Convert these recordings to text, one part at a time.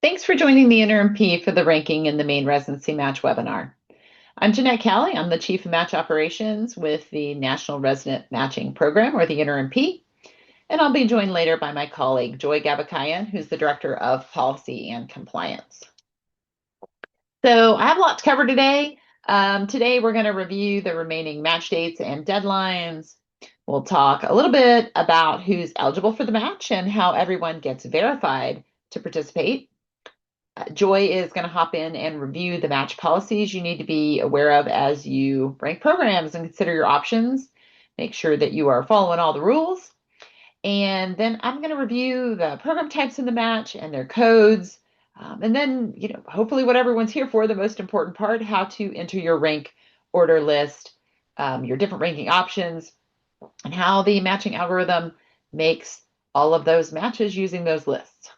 Thanks for joining the NRMP for the ranking in the main residency match webinar. I'm Jeanette Callie. I'm the Chief of Match Operations with the National Resident Matching Program, or the NRMP, and I'll be joined later by my colleague, Joy Gabakayan, who's the Director of Policy and Compliance. So I have a lot to cover today. Today we're going to review the remaining match dates and deadlines. We'll talk a little bit about who's eligible for the match and how everyone gets verified to participate. Joy is going to hop in and review the match policies you need to be aware of as you rank programs and consider your options. Make sure that you are following all the rules. And then I'm going to review the program types in the match and their codes. And then, hopefully what everyone's here for, the most important part, how to enter your rank order list, your different ranking options, and how the matching algorithm makes all of those matches using those lists.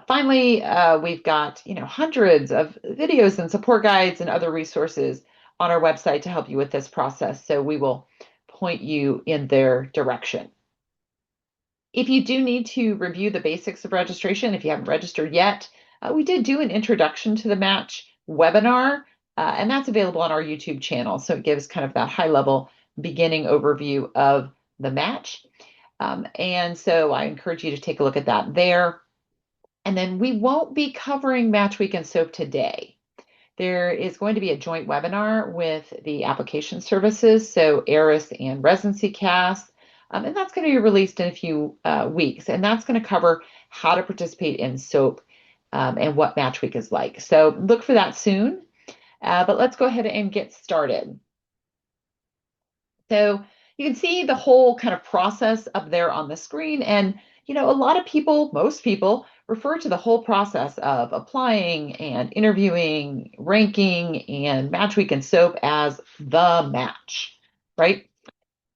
Finally, we've got hundreds of videos and support guides and other resources on our website to help you with this process. So we will point you in their direction. If you do need to review the basics of registration, if you haven't registered yet, we did do an introduction to the match webinar, and that's available on our YouTube channel. So it gives kind of that high level beginning overview of the match. And so I encourage you to take a look at that there. And then we won't be covering Match Week and SOAP today. There is going to be a joint webinar with the application services, so ARIS and Residency CAS, and that's going to be released in a few weeks. And that's going to cover how to participate in SOAP and what Match Week is like. So look for that soon, but let's go ahead and get started. So you can see the whole kind of process up there on the screen. And, a lot of people, most people, refer to the whole process of applying and interviewing, ranking, and Match Week and SOAP as the match, right?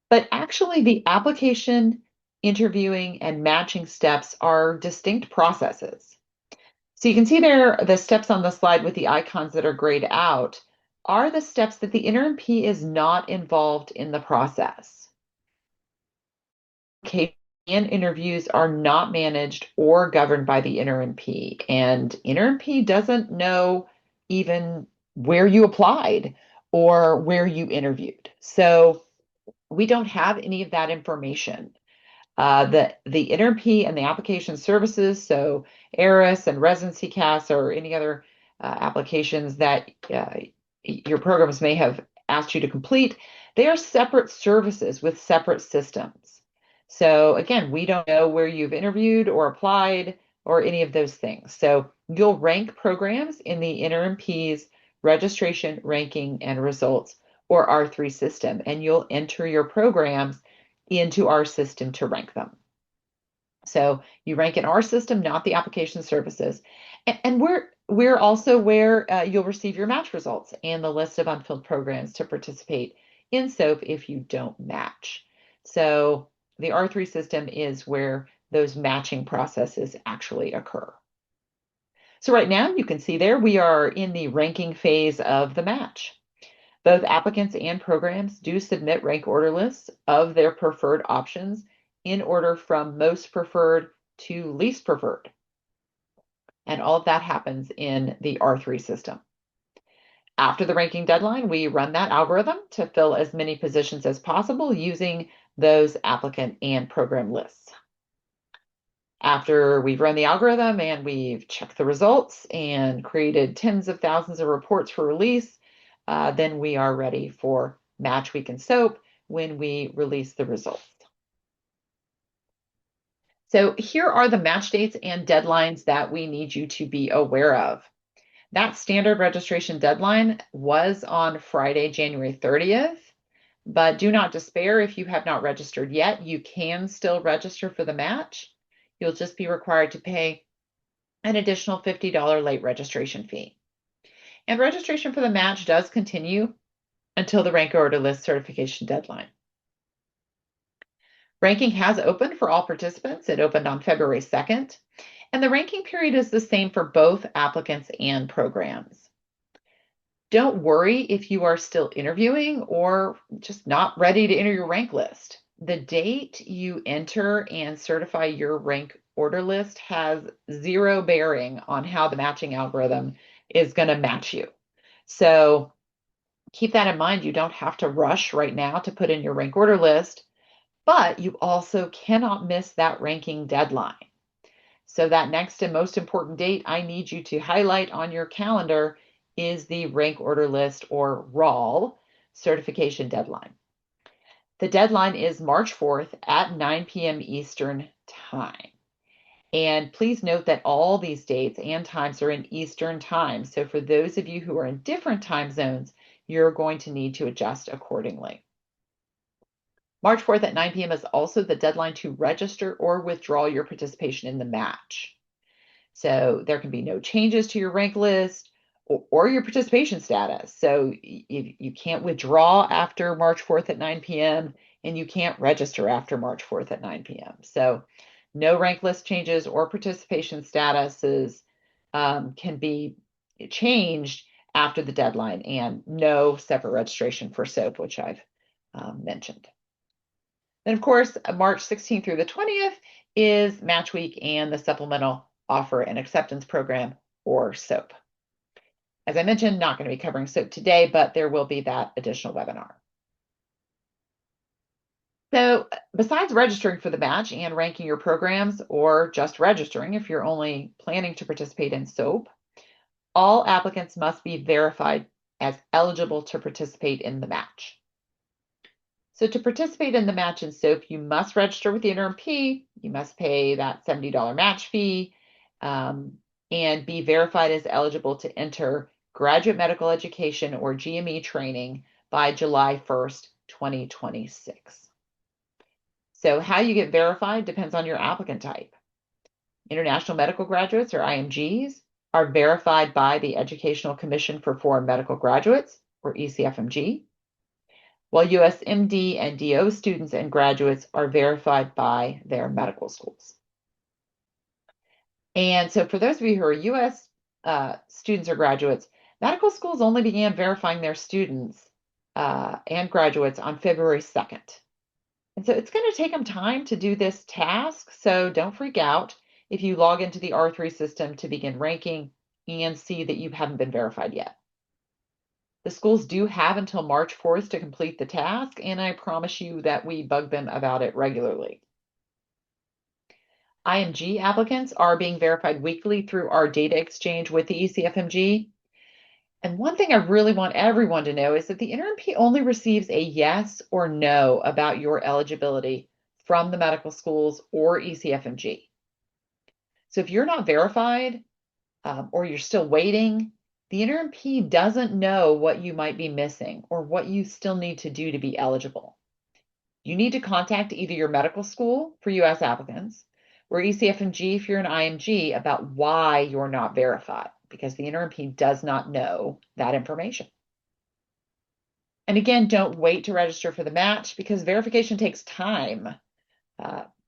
But actually, the application, interviewing, and matching steps are distinct processes. So you can see there the steps on the slide with the icons that are grayed out are the steps that the NRMP is not involved in the process. And interviews are not managed or governed by the NRMP, and NRMP doesn't know even where you applied or where you interviewed. So we don't have any of that information. The NRMP and the application services, so ARIS and Residency CAS or any other applications that your programs may have asked you to complete, they are separate services with separate systems. So again, we don't know where you've interviewed or applied or any of those things. So you'll rank programs in the NRMP's registration, ranking, and results, or R3 system, and you'll enter your programs into our system to rank them. So you rank in our system, not the application services. And we're also where you'll receive your match results and the list of unfilled programs to participate in SOAP if you don't match. So the R3 system is where those matching processes actually occur. So right now you can see there we are in the ranking phase of the match. Both applicants and programs do submit rank order lists of their preferred options in order from most preferred to least preferred. And all of that happens in the R3 system. After the ranking deadline, we run that algorithm to fill as many positions as possible using those applicant and program lists. After we've run the algorithm and we've checked the results and created tens of thousands of reports for release, then we are ready for Match Week and SOAP when we release the results. So here are the match dates and deadlines that we need you to be aware of. That standard registration deadline was on Friday, January 30th, but do not despair if you have not registered yet. You can still register for the match. You'll just be required to pay an additional $50 late registration fee. And registration for the match does continue until the rank order list certification deadline. Ranking has opened for all participants. It opened on February 2nd, and the ranking period is the same for both applicants and programs. Don't worry if you are still interviewing or just not ready to enter your rank list. The date you enter and certify your rank order list has zero bearing on how the matching algorithm is going to match you. So keep that in mind. You don't have to rush right now to put in your rank order list, but you also cannot miss that ranking deadline. So that next and most important date I need you to highlight on your calendar is the rank order list, or ROL, certification deadline. The deadline is March 4th at 9 p.m. Eastern Time. And please note that all these dates and times are in Eastern Time. So for those of you who are in different time zones, you're going to need to adjust accordingly. March 4th at 9 p.m. is also the deadline to register or withdraw your participation in the match. So there can be no changes to your rank list or your participation status. So you can't withdraw after March 4th at 9 p.m. and you can't register after March 4th at 9 p.m. So no rank list changes or participation statuses can be changed after the deadline, and no separate registration for SOAP, which I've mentioned. Then, of course, March 16th through the 20th is Match Week and the Supplemental Offer and Acceptance Program, or SOAP. As I mentioned, not going to be covering SOAP today, but there will be that additional webinar. So besides registering for the match and ranking your programs, or just registering if you're only planning to participate in SOAP, all applicants must be verified as eligible to participate in the match. So to participate in the match in SOAP, you must register with the NRMP, you must pay that $70 match fee, and be verified as eligible to enter graduate medical education, or GME training, by July 1st, 2026. So how you get verified depends on your applicant type. International medical graduates, or IMGs, are verified by the Educational Commission for Foreign Medical Graduates, or ECFMG, while US MD and DO students and graduates are verified by their medical schools. And so for those of you who are US students or graduates, medical schools only began verifying their students and graduates on February 2nd. And so it's going to take them time to do this task, so don't freak out if you log into the R3 system to begin ranking and see that you haven't been verified yet. The schools do have until March 4th to complete the task, and I promise you that we bug them about it regularly. IMG applicants are being verified weekly through our data exchange with the ECFMG. And one thing I really want everyone to know is that the NRMP only receives a yes or no about your eligibility from the medical schools or ECFMG. So if you're not verified or you're still waiting, the NRMP doesn't know what you might be missing or what you still need to do to be eligible. You need to contact either your medical school for US applicants or ECFMG if you're an IMG about why you're not verified, because the NRMP does not know that information. And again, don't wait to register for the match, because verification takes time.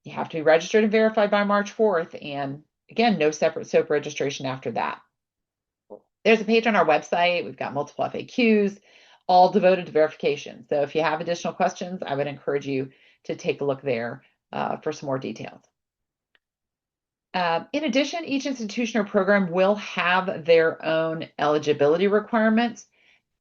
You have to be registered and verified by March 4th, and again, no separate SOAP registration after that. There's a page on our website. We've got multiple FAQs, all devoted to verification. So if you have additional questions, I would encourage you to take a look there for some more details. In addition, each institution or program will have their own eligibility requirements,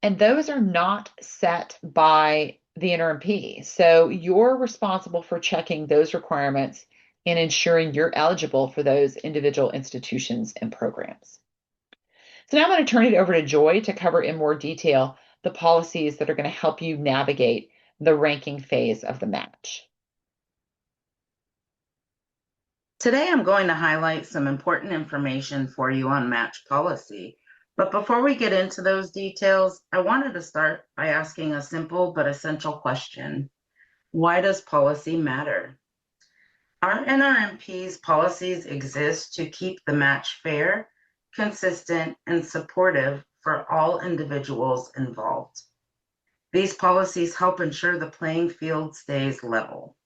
and those are not set by the NRMP. So you're responsible for checking those requirements and ensuring you're eligible for those individual institutions and programs. So now I'm going to turn it over to Joy to cover in more detail the policies that are going to help you navigate the ranking phase of the match. Today, I'm going to highlight some important information for you on match policy. But before we get into those details, I wanted to start by asking a simple but essential question. Why does policy matter? Our NRMP's policies exist to keep the match fair, consistent, and supportive for all individuals involved. These policies help ensure the playing field stays level.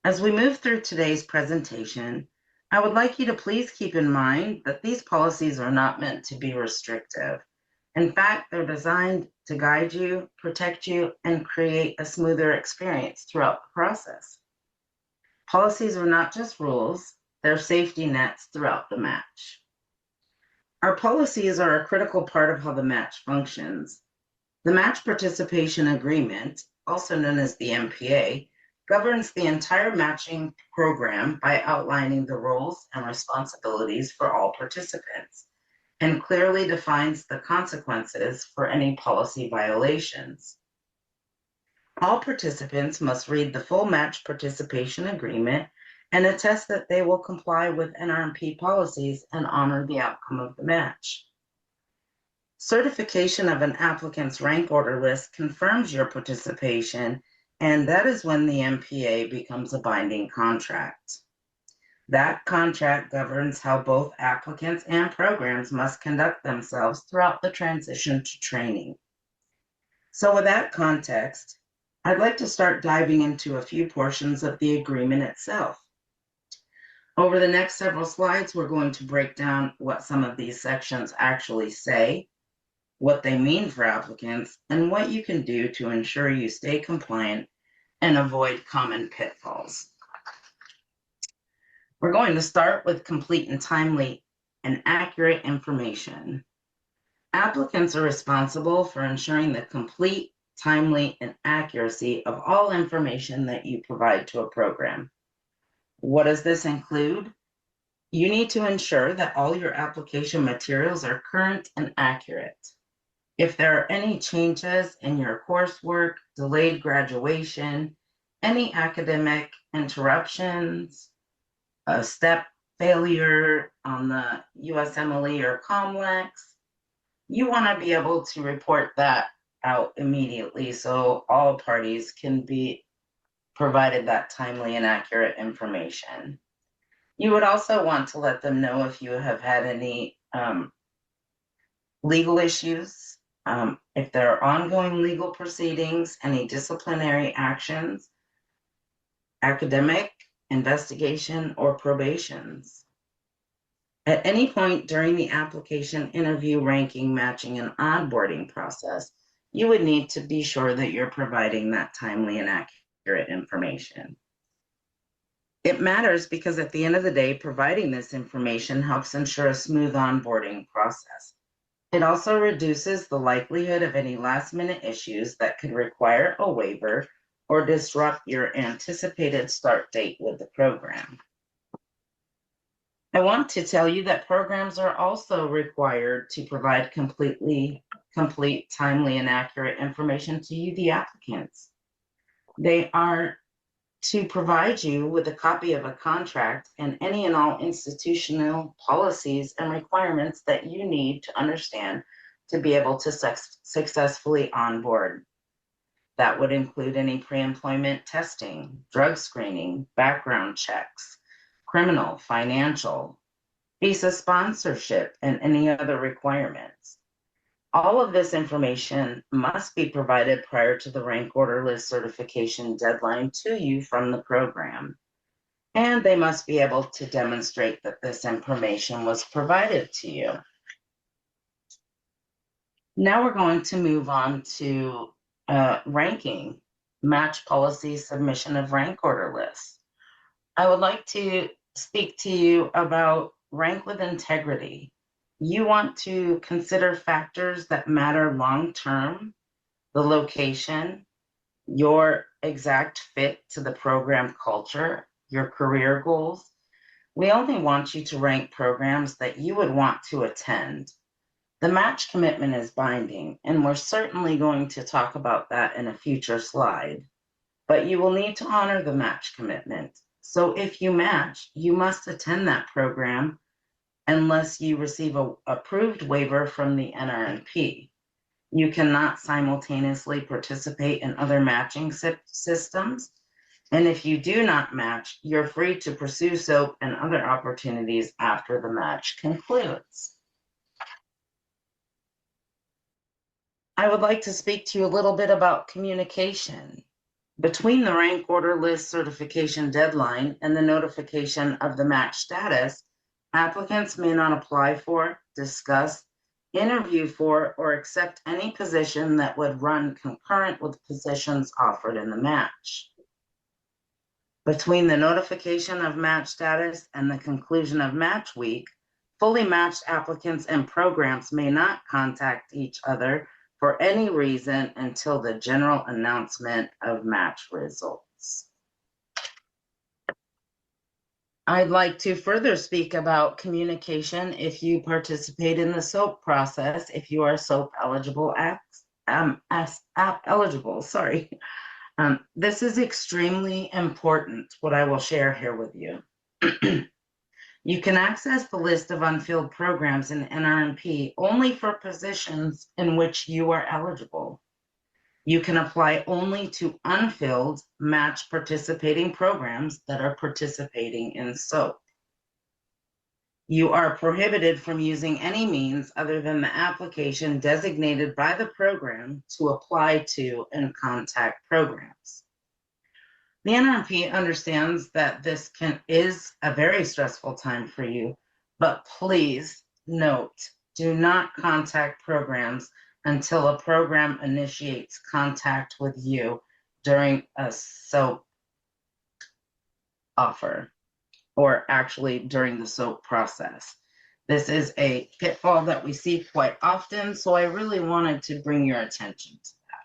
As we move through today's presentation, I would like you to please keep in mind that these policies are not meant to be restrictive. In fact, they're designed to guide you, protect you, and create a smoother experience throughout the process. Policies are not just rules, their safety nets throughout the match. Our policies are a critical part of how the match functions. The Match Participation Agreement, also known as the MPA, governs the entire matching program by outlining the roles and responsibilities for all participants and clearly defines the consequences for any policy violations. All participants must read the full Match Participation Agreement and attest that they will comply with NRMP policies and honor the outcome of the match. Certification of an applicant's rank order list confirms your participation, and that is when the MPA becomes a binding contract. That contract governs how both applicants and programs must conduct themselves throughout the transition to training. So with that context, I'd like to start diving into a few portions of the agreement itself. Over the next several slides, we're going to break down what some of these sections actually say, what they mean for applicants, and what you can do to ensure you stay compliant and avoid common pitfalls. We're going to start with complete and timely and accurate information. Applicants are responsible for ensuring the complete, timely, and accuracy of all information that you provide to a program. What does this include? You need to ensure that all your application materials are current and accurate. If there are any changes in your coursework, delayed graduation, any academic interruptions, a step failure on the USMLE or COMLEX, you want to be able to report that out immediately so all parties can be provided that timely and accurate information. You would also want to let them know if you have had any legal issues, if there are ongoing legal proceedings, any disciplinary actions, academic, investigation, or probations. At any point during the application, interview, ranking, matching, and onboarding process, you would need to be sure that you're providing that timely and accurate information. It matters because at the end of the day, providing this information helps ensure a smooth onboarding process. It also reduces the likelihood of any last-minute issues that could require a waiver or disrupt your anticipated start date with the program. I want to tell you that programs are also required to provide complete, timely, and accurate information to you, the applicants. They are to provide you with a copy of a contract and any and all institutional policies and requirements that you need to understand to be able to successfully onboard. That would include any pre-employment testing, drug screening, background checks, criminal, financial, visa sponsorship, and any other requirements. All of this information must be provided prior to the rank order list certification deadline to you from the program. And they must be able to demonstrate that this information was provided to you. Now we're going to move on to ranking, match policy submission of rank order lists. I would like to speak to you about rank with integrity. You want to consider factors that matter long-term, the location, your exact fit to the program culture, your career goals. We only want you to rank programs that you would want to attend. The match commitment is binding, and we're certainly going to talk about that in a future slide. But you will need to honor the match commitment. So if you match, you must attend that program unless you receive an approved waiver from the NRMP. You cannot simultaneously participate in other matching systems. And if you do not match, you're free to pursue SOAP and other opportunities after the match concludes. I would like to speak to you a little bit about communication. Between the rank order list certification deadline and the notification of the match status, applicants may not apply for, discuss, interview for, or accept any position that would run concurrent with positions offered in the match. Between the notification of match status and the conclusion of match week, fully matched applicants and programs may not contact each other for any reason until the general announcement of match results. I'd like to further speak about communication if you participate in the SOAP process, if you are SOAP eligible, eligible, sorry. This is extremely important, what I will share here with you. You can access the list of unfilled programs in NRMP only for positions in which you are eligible. You can apply only to unfilled match participating programs that are participating in SOAP. You are prohibited from using any means other than the application designated by the program to apply to and contact programs. The NRMP understands that this is a very stressful time for you, but please note, do not contact programs until a program initiates contact with you during a SOAP offer, or actually during the SOAP process. This is a pitfall that we see quite often, so I really wanted to bring your attention to that.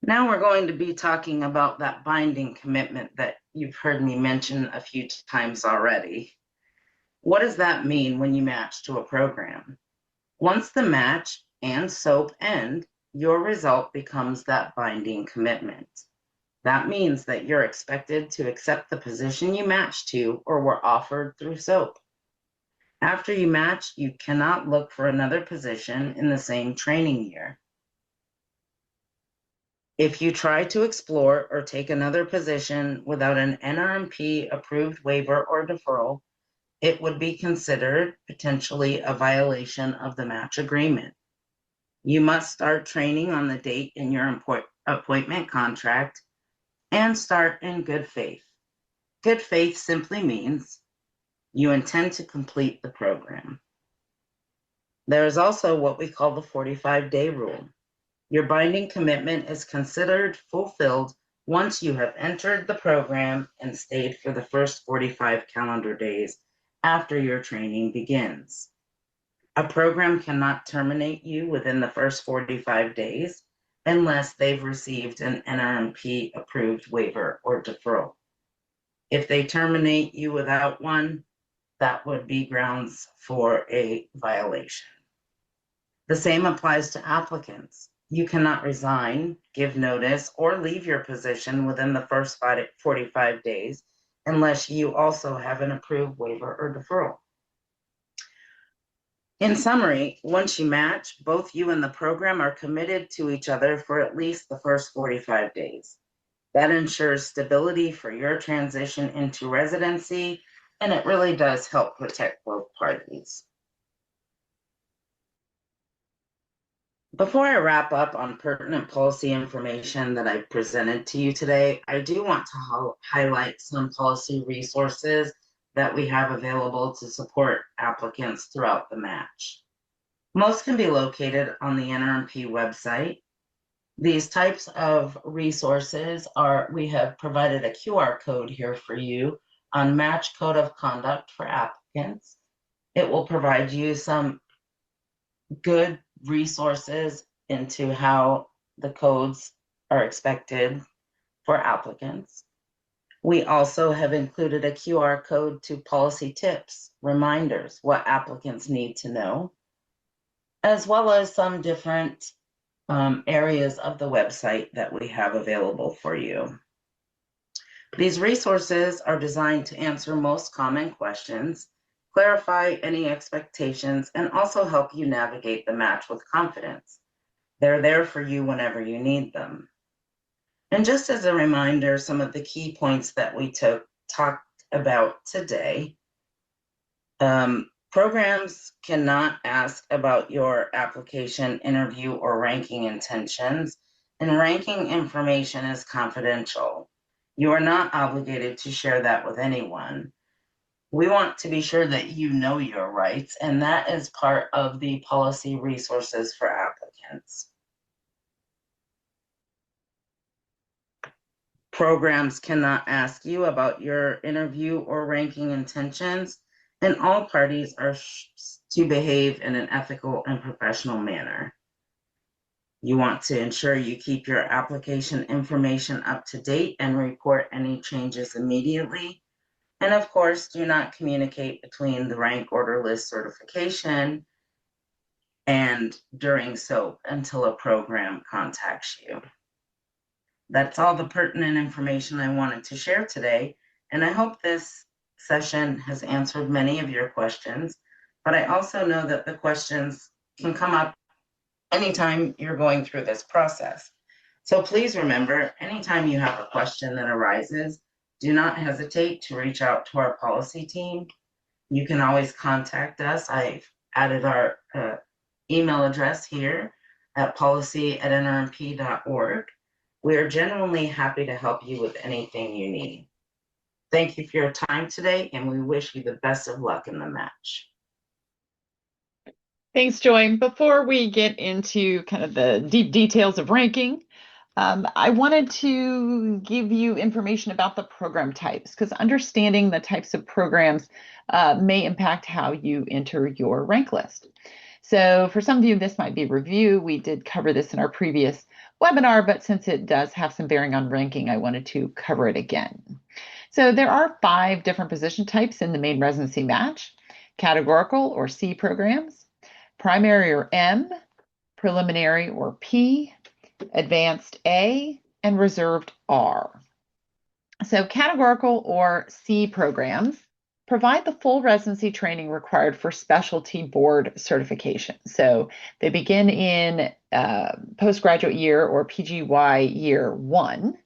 Now we're going to be talking about that binding commitment that you've heard me mention a few times already. What does that mean when you match to a program? Once the match and SOAP end, your result becomes that binding commitment. That means that you're expected to accept the position you matched to or were offered through SOAP. After you match, you cannot look for another position in the same training year. If you try to explore or take another position without an NRMP approved waiver or deferral, it would be considered potentially a violation of the match agreement. You must start training on the date in your appointment contract and start in good faith. Good faith simply means you intend to complete the program. There is also what we call the 45-day rule. Your binding commitment is considered fulfilled once you have entered the program and stayed for the first 45 calendar days after your training begins. A program cannot terminate you within the first 45 days unless they've received an NRMP approved waiver or deferral. If they terminate you without one, that would be grounds for a violation. The same applies to applicants. You cannot resign, give notice, or leave your position within the first 45 days unless you also have an approved waiver or deferral. In summary, once you match, both you and the program are committed to each other for at least the first 45 days. That ensures stability for your transition into residency, and it really does help protect both parties. Before I wrap up on pertinent policy information that I've presented to you today, I do want to highlight some policy resources that we have available to support applicants throughout the match. Most can be located on the NRMP website. These types of resources we have provided a QR code here for you on Match Code of Conduct for applicants. It will provide you some good resources into how the codes are expected for applicants. We also have included a QR code to policy tips, reminders, what applicants need to know, as well as some different areas of the website that we have available for you. These resources are designed to answer most common questions, clarify any expectations, and also help you navigate the match with confidence. They're there for you whenever you need them. And just as a reminder, some of the key points that we talked about today, programs cannot ask about your application, interview, or ranking intentions, and ranking information is confidential. You are not obligated to share that with anyone. We want to be sure that you know your rights, and that is part of the policy resources for applicants. Programs cannot ask you about your interview or ranking intentions, and all parties are to behave in an ethical and professional manner. You want to ensure you keep your application information up to date and report any changes immediately. And of course, do not communicate between the rank order list certification and during SOAP until a program contacts you. That's all the pertinent information I wanted to share today, and I hope this session has answered many of your questions, but I also know that the questions can come up anytime you're going through this process. So please remember, anytime you have a question that arises, do not hesitate to reach out to our policy team. You can always contact us. I've added our email address here at policy@nrmp.org. We are genuinely happy to help you with anything you need. Thank you for your time today, and we wish you the best of luck in the match. Thanks, Joy. Before we get into kind of the deep details of ranking, I wanted to give you information about the program types, because understanding the types of programs may impact how you enter your rank list. So for some of you, this might be review. We did cover this in our previous webinar, but since it does have some bearing on ranking, I wanted to cover it again. So there are 5 different position types in the main residency match: categorical or C programs, primary or M, preliminary or P, advanced A, and reserved R. So categorical or C programs provide the full residency training required for specialty board certification. So they begin in postgraduate year or PGY year 1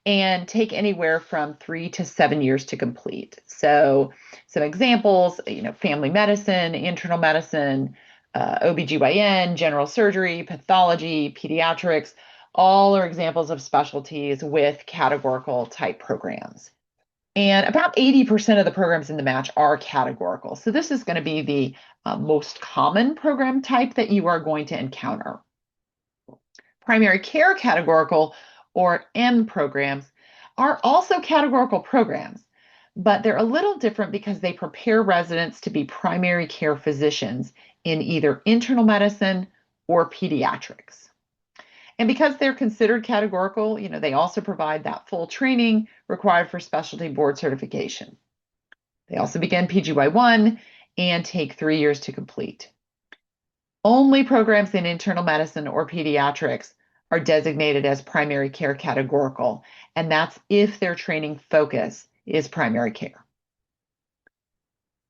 and take anywhere from 3 to 7 years to complete. So some examples, family medicine, internal medicine, OBGYN, general surgery, pathology, pediatrics, all are examples of specialties with categorical type programs. And about 80% of the programs in the match are categorical. So this is going to be the most common program type that you are going to encounter. Primary care categorical or M programs are also categorical programs, but they're a little different because they prepare residents to be primary care physicians in either internal medicine or pediatrics. And because they're considered categorical, they also provide that full training required for specialty board certification. They also begin PGY1 and take 3 years to complete. Only programs in internal medicine or pediatrics are designated as primary care categorical, and that's if their training focus is primary care.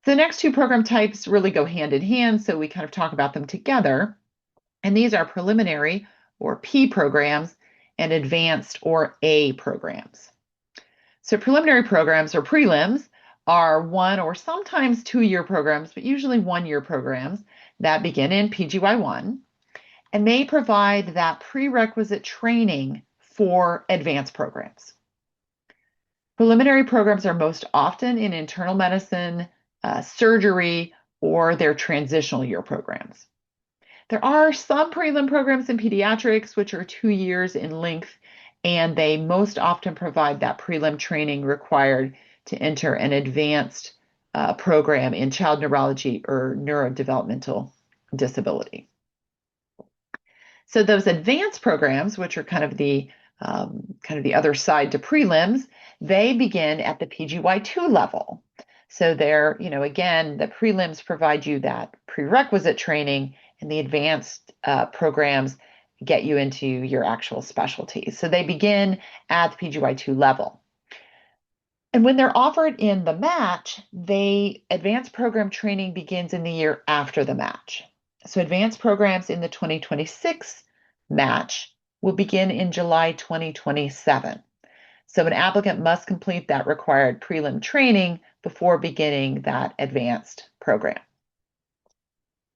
The next 2 program types really go hand in hand, so we kind of talk about them together. And these are preliminary or P programs and advanced or A programs. So preliminary programs or prelims are 1 or sometimes 2-year programs, but usually 1-year programs that begin in PGY1, and they provide that prerequisite training for advanced programs. Preliminary programs are most often in internal medicine, surgery, or their transitional year programs. There are some prelim programs in pediatrics, which are 2 years in length, and they most often provide that prelim training required to enter an advanced program in child neurology or neurodevelopmental disability. So those advanced programs, which are kind of the other side to prelims, they begin at the PGY2 level. So they're, again, the prelims provide you that prerequisite training, and the advanced programs get you into your actual specialties. So they begin at the PGY2 level. And when they're offered in the match, advanced program training begins in the year after the match. So advanced programs in the 2026 match will begin in July 2027. So an applicant must complete that required prelim training before beginning that advanced program.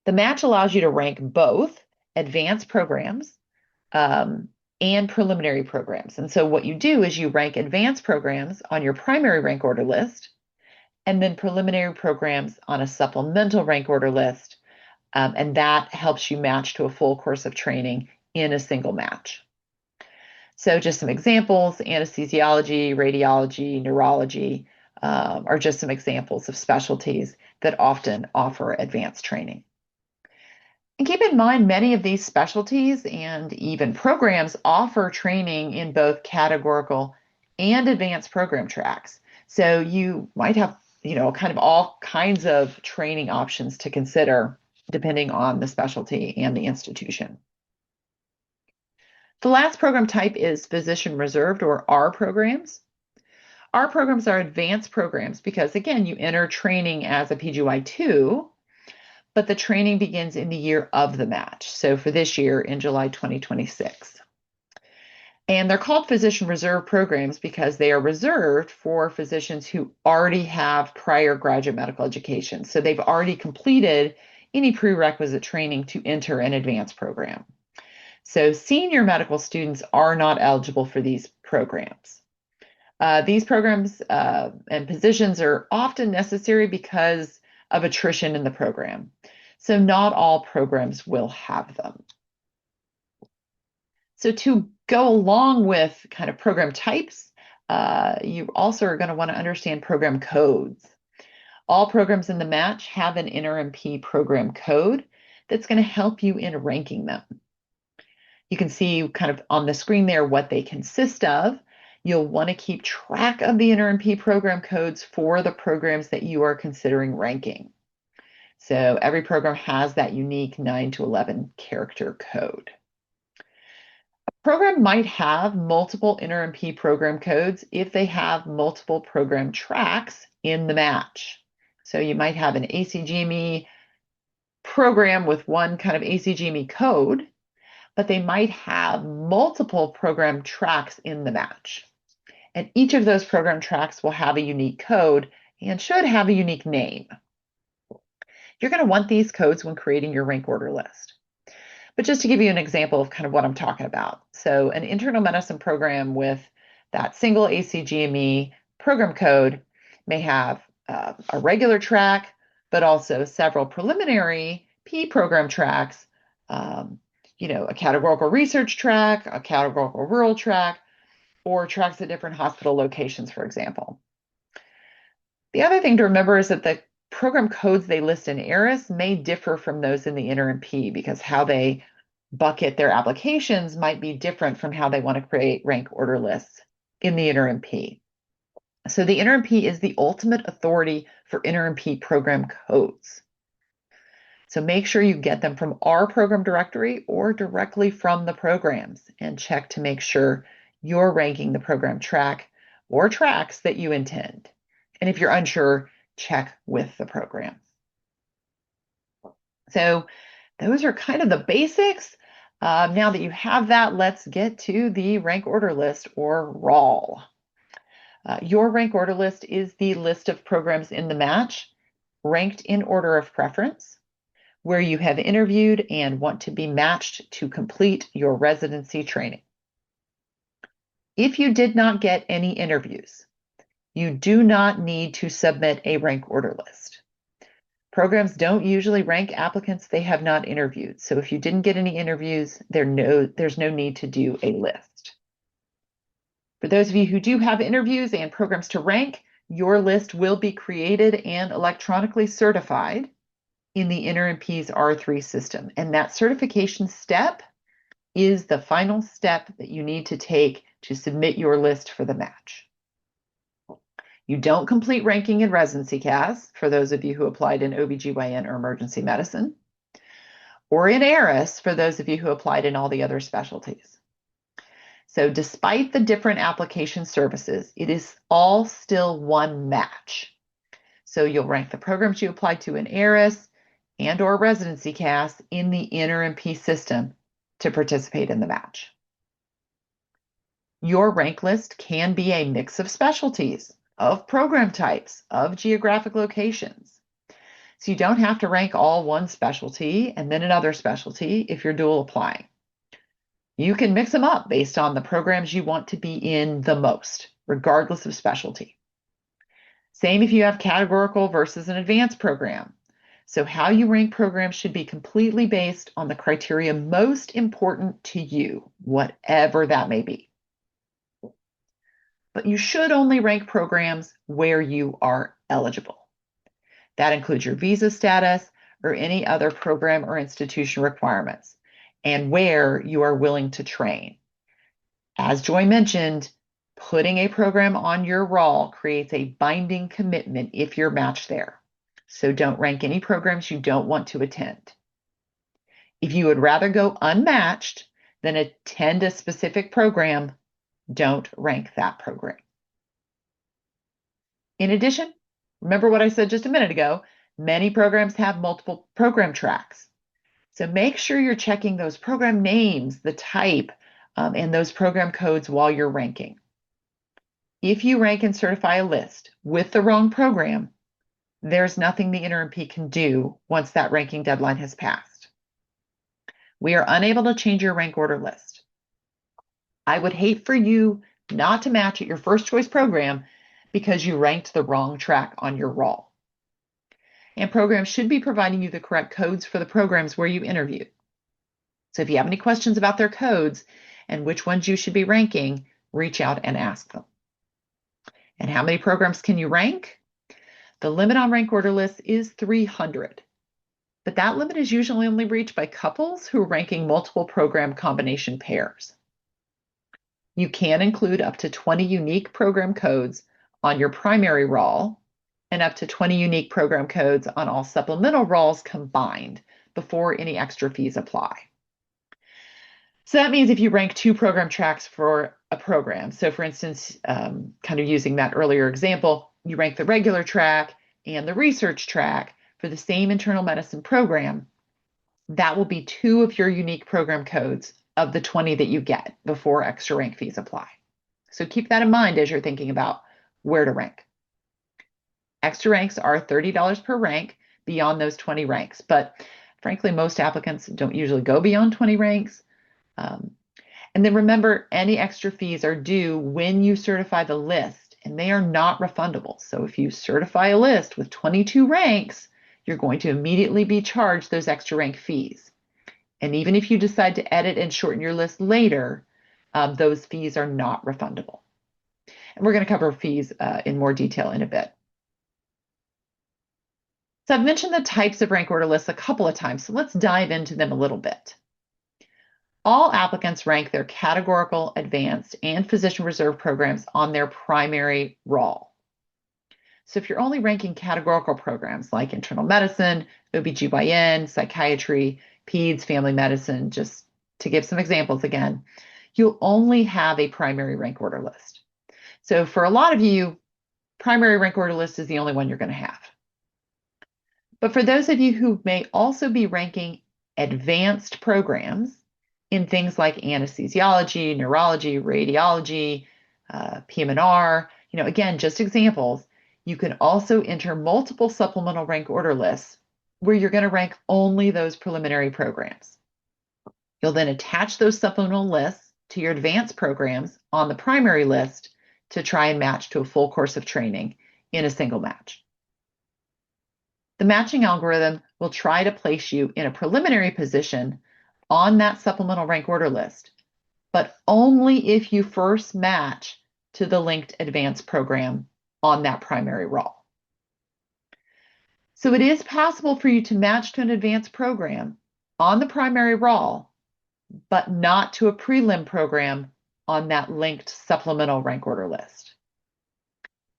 The match allows you to rank both advanced programs and preliminary programs. And so what you do is you rank advanced programs on your primary rank order list, and then preliminary programs on a supplemental rank order list, and that helps you match to a full course of training in a single match. So just some examples: anesthesiology, radiology, neurology are just some examples of specialties that often offer advanced training. And keep in mind, many of these specialties and even programs offer training in both categorical and advanced program tracks. So you might have, kind of all kinds of training options to consider depending on the specialty and the institution. The last program type is physician reserved, or R programs. R programs are advanced programs because, again, you enter training as a PGY2, but the training begins in the year of the match. So for this year, in July 2026. And they're called physician reserve programs because they are reserved for physicians who already have prior graduate medical education. So they've already completed any prerequisite training to enter an advanced program. So senior medical students are not eligible for these programs. These programs and positions are often necessary because of attrition in the program. So not all programs will have them. So to go along with kind of program types, you also are going to want to understand program codes. All programs in the match have an NRMP program code that's going to help you in ranking them. You can see kind of on the screen there what they consist of. You'll want to keep track of the NRMP program codes for the programs that you are considering ranking. So every program has that unique 9 to 11 character code. A program might have multiple NRMP program codes if they have multiple program tracks in the match. So you might have an ACGME program with one kind of ACGME code, but they might have multiple program tracks in the match. And each of those program tracks will have a unique code and should have a unique name. You're going to want these codes when creating your rank order list. But just to give you an example of kind of what I'm talking about. So an internal medicine program with that single ACGME program code may have a regular track, but also several preliminary P program tracks, a categorical research track, a categorical rural track, or tracks at different hospital locations, for example. The other thing to remember is that the program codes they list in ARIS may differ from those in the NRMP because how they bucket their applications might be different from how they want to create rank order lists in the NRMP. So the NRMP is the ultimate authority for NRMP program codes. So make sure you get them from our program directory or directly from the programs, and check to make sure you're ranking the program track or tracks that you intend. And if you're unsure, check with the program. So those are kind of the basics. Now that you have that, let's get to the rank order list, or ROL. Your rank order list is the list of programs in the match, ranked in order of preference, where you have interviewed and want to be matched to complete your residency training. If you did not get any interviews, you do not need to submit a rank order list. Programs don't usually rank applicants they have not interviewed. So if you didn't get any interviews, there's no need to do a list. For those of you who do have interviews and programs to rank, your list will be created and electronically certified in the NRMP's R3 system. And that certification step is the final step that you need to take to submit your list for the match. You don't complete ranking in Residency CAS, for those of you who applied in OBGYN or emergency medicine, or in ARIS, for those of you who applied in all the other specialties. So despite the different application services, it is all still one match. So you'll rank the programs you applied to in ARIS and or Residency CAS in the NRMP system to participate in the match. Your rank list can be a mix of specialties, of program types, of geographic locations. So you don't have to rank all one specialty and then another specialty if you're dual applying. You can mix them up based on the programs you want to be in the most, regardless of specialty. Same if you have categorical versus an advanced program. So how you rank programs should be completely based on the criteria most important to you, whatever that may be. but you should only rank programs where you are eligible. That includes your visa status or any other program or institution requirements, and where you are willing to train. As Joy mentioned, putting a program on your roll creates a binding commitment if you're matched there. So don't rank any programs you don't want to attend. If you would rather go unmatched than attend a specific program, don't rank that program. In addition, remember what I said just a minute ago, many programs have multiple program tracks. So make sure you're checking those program names, the type, and those program codes while you're ranking. If you rank and certify a list with the wrong program, there's nothing the NRMP can do once that ranking deadline has passed. We are unable to change your rank order list. I would hate for you not to match at your first choice program because you ranked the wrong track on your roll. And programs should be providing you the correct codes for the programs where you interviewed. So if you have any questions about their codes and which ones you should be ranking, reach out and ask them. And how many programs can you rank? The limit on rank order lists is 300, but that limit is usually only reached by couples who are ranking multiple program combination pairs. You can include up to 20 unique program codes on your primary roll and up to 20 unique program codes on all supplemental rolls combined before any extra fees apply. So that means if you rank 2 program tracks for a program, so for instance, kind of using that earlier example, you rank the regular track and the research track for the same internal medicine program, that will be 2 of your unique program codes of the 20 that you get before extra rank fees apply. So keep that in mind as you're thinking about where to rank. Extra ranks are $30 per rank beyond those 20 ranks, but frankly, most applicants don't usually go beyond 20 ranks. And then remember, any extra fees are due when you certify the list, and they are not refundable. So if you certify a list with 22 ranks, you're going to immediately be charged those extra rank fees. And even if you decide to edit and shorten your list later, those fees are not refundable. And we're going to cover fees in more detail in a bit. So I've mentioned the types of rank order lists a couple of times, so let's dive into them a little bit. All applicants rank their categorical, advanced, and physician reserve programs on their primary roll. So if you're only ranking categorical programs like internal medicine, OBGYN, psychiatry, peds, family medicine, just to give some examples again, you'll only have a primary rank order list. So for a lot of you, primary rank order list is the only one you're going to have. But for those of you who may also be ranking advanced programs in things like anesthesiology, neurology, radiology, PM&R, again, just examples, you can also enter multiple supplemental rank order lists where you're going to rank only those preliminary programs. You'll then attach those supplemental lists to your advanced programs on the primary list to try and match to a full course of training in a single match. The matching algorithm will try to place you in a preliminary position on that supplemental rank order list, but only if you first match to the linked advanced program on that primary roll. So it is possible for you to match to an advanced program on the primary roll, but not to a prelim program on that linked supplemental rank order list.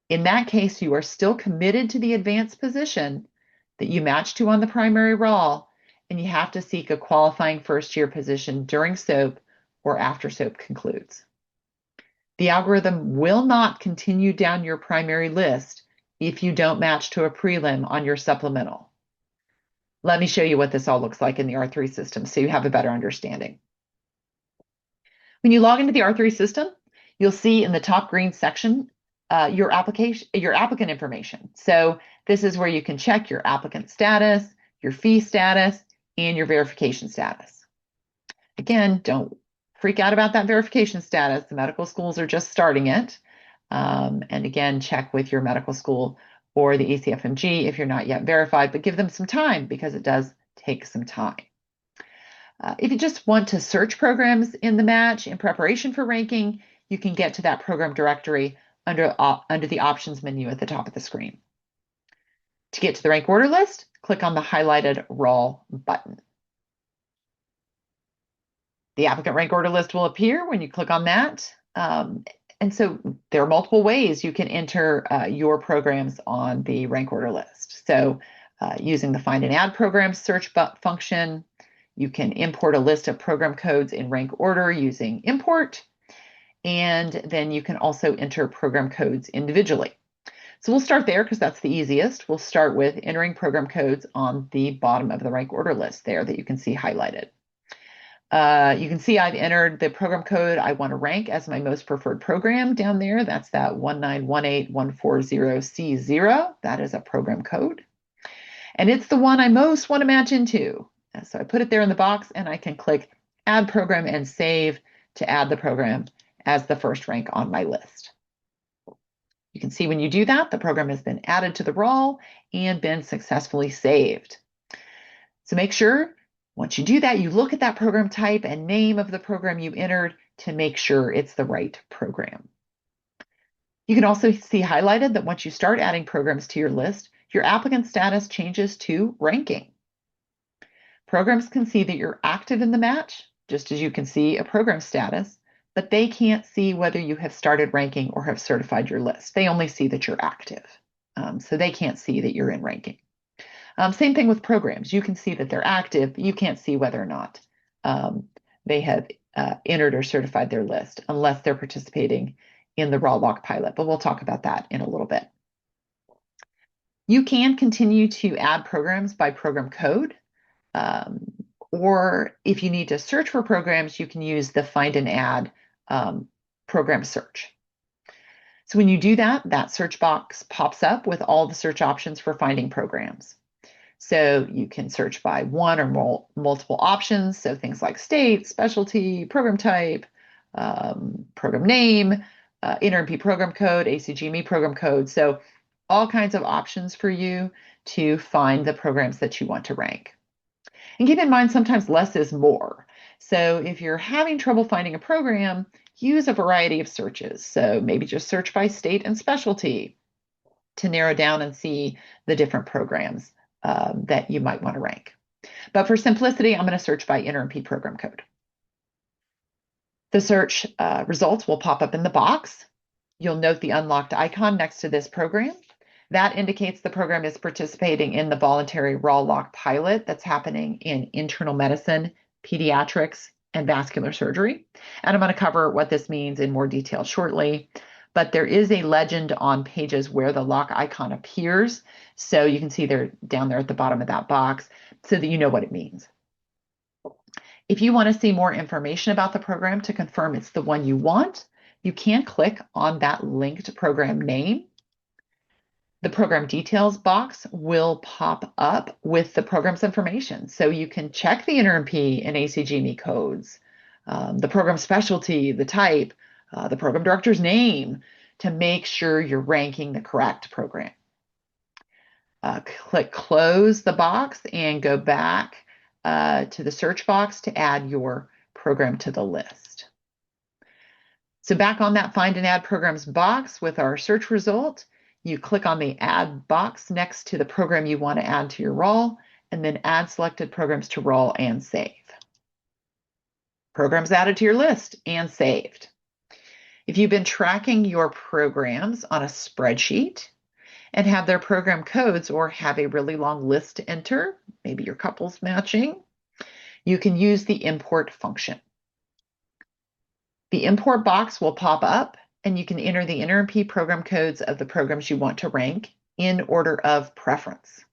In that case, you are still committed to the advanced position that you match to on the primary roll, and you have to seek a qualifying first-year position during SOAP or after SOAP concludes. The algorithm will not continue down your primary list if you don't match to a prelim on your supplemental. Let me show you what this all looks like in the R3 system so you have a better understanding. When you log into the R3 system, you'll see in the top green section your applicant information. So this is where you can check your applicant status, your fee status, and your verification status. Again, don't freak out about that verification status. The medical schools are just starting it. And again, check with your medical school or the ACFMG if you're not yet verified, but give them some time because it does take some time. If you just want to search programs in the match in preparation for ranking, you can get to that program directory under the options menu at the top of the screen. To get to the rank order list, click on the highlighted raw button. The applicant rank order list will appear when you click on that. And so there are multiple ways you can enter your programs on the rank order list. So using the Find and Add Programs search function, you can import a list of program codes in rank order using import, and then you can also enter program codes individually. So we'll start there because that's the easiest. We'll start with entering program codes on the bottom of the rank order list there that you can see highlighted. You can see I've entered the program code I want to rank as my most preferred program down there. That's that 1918140C0. That is a program code. And it's the one I most want to match into. So I put it there in the box and I can click Add Program and Save to add the program as the first rank on my list. You can see when you do that, the program has been added to the roll and been successfully saved. So make sure once you do that, you look at that program type and name of the program you entered to make sure it's the right program. You can also see highlighted that once you start adding programs to your list, your applicant status changes to ranking. Programs can see that you're active in the match, just as you can see a program status, but they can't see whether you have started ranking or have certified your list. They only see that you're active. So they can't see that you're in ranking. Same thing with programs. You can see that they're active, but you can't see whether or not they have entered or certified their list unless they're participating in the raw lock pilot, but we'll talk about that in a little bit. You can continue to add programs by program code, or if you need to search for programs, you can use the Find and Add program search. So when you do that, that search box pops up with all the search options for finding programs. So you can search by one or multiple options, so things like state, specialty, program type, program name, NRMP program code, ACGME program code. So all kinds of options for you to find the programs that you want to rank. And keep in mind, sometimes less is more. So if you're having trouble finding a program, use a variety of searches. So maybe just search by state and specialty to narrow down and see the different programs that you might want to rank. But for simplicity, I'm going to search by NRMP program code. The search results will pop up in the box. You'll note the unlocked icon next to this program. That indicates the program is participating in the voluntary raw lock pilot that's happening in internal medicine, pediatrics, and vascular surgery. And I'm going to cover what this means in more detail shortly. But there is a legend on pages where the lock icon appears. So you can see they're down there at the bottom of that box so that you know what it means. If you want to see more information about the program to confirm it's the one you want, you can click on that linked program name. The program details box will pop up with the program's information. So you can check the NRMP and ACGME codes, the program specialty, the type, the program director's name to make sure you're ranking the correct program. Click close the box and go back to the search box to add your program to the list. So back on that Find and Add Programs box with our search result, you click on the Add box next to the program you want to add to your roll, and then Add selected programs to roll and save. Programs added to your list and saved. If you've been tracking your programs on a spreadsheet and have their program codes or have a really long list to enter, maybe your couple's matching, you can use the import function. The import box will pop up and you can enter the NRMP program codes of the programs you want to rank in order of preference.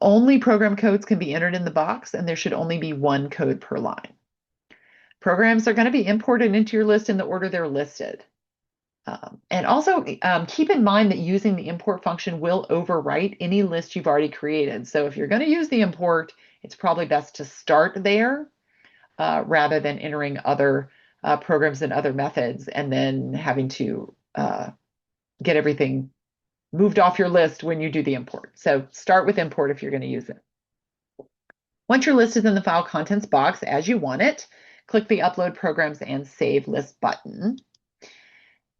Only program codes can be entered in the box, and there should only be one code per line. Programs are going to be imported into your list in the order they're listed. And also keep in mind that using the import function will overwrite any list you've already created. So if you're going to use the import, it's probably best to start there rather than entering other programs and other methods and then having to get everything moved off your list when you do the import. So start with import if you're going to use it. Once your list is in the file contents box as you want it, click the Upload Programs and Save List button.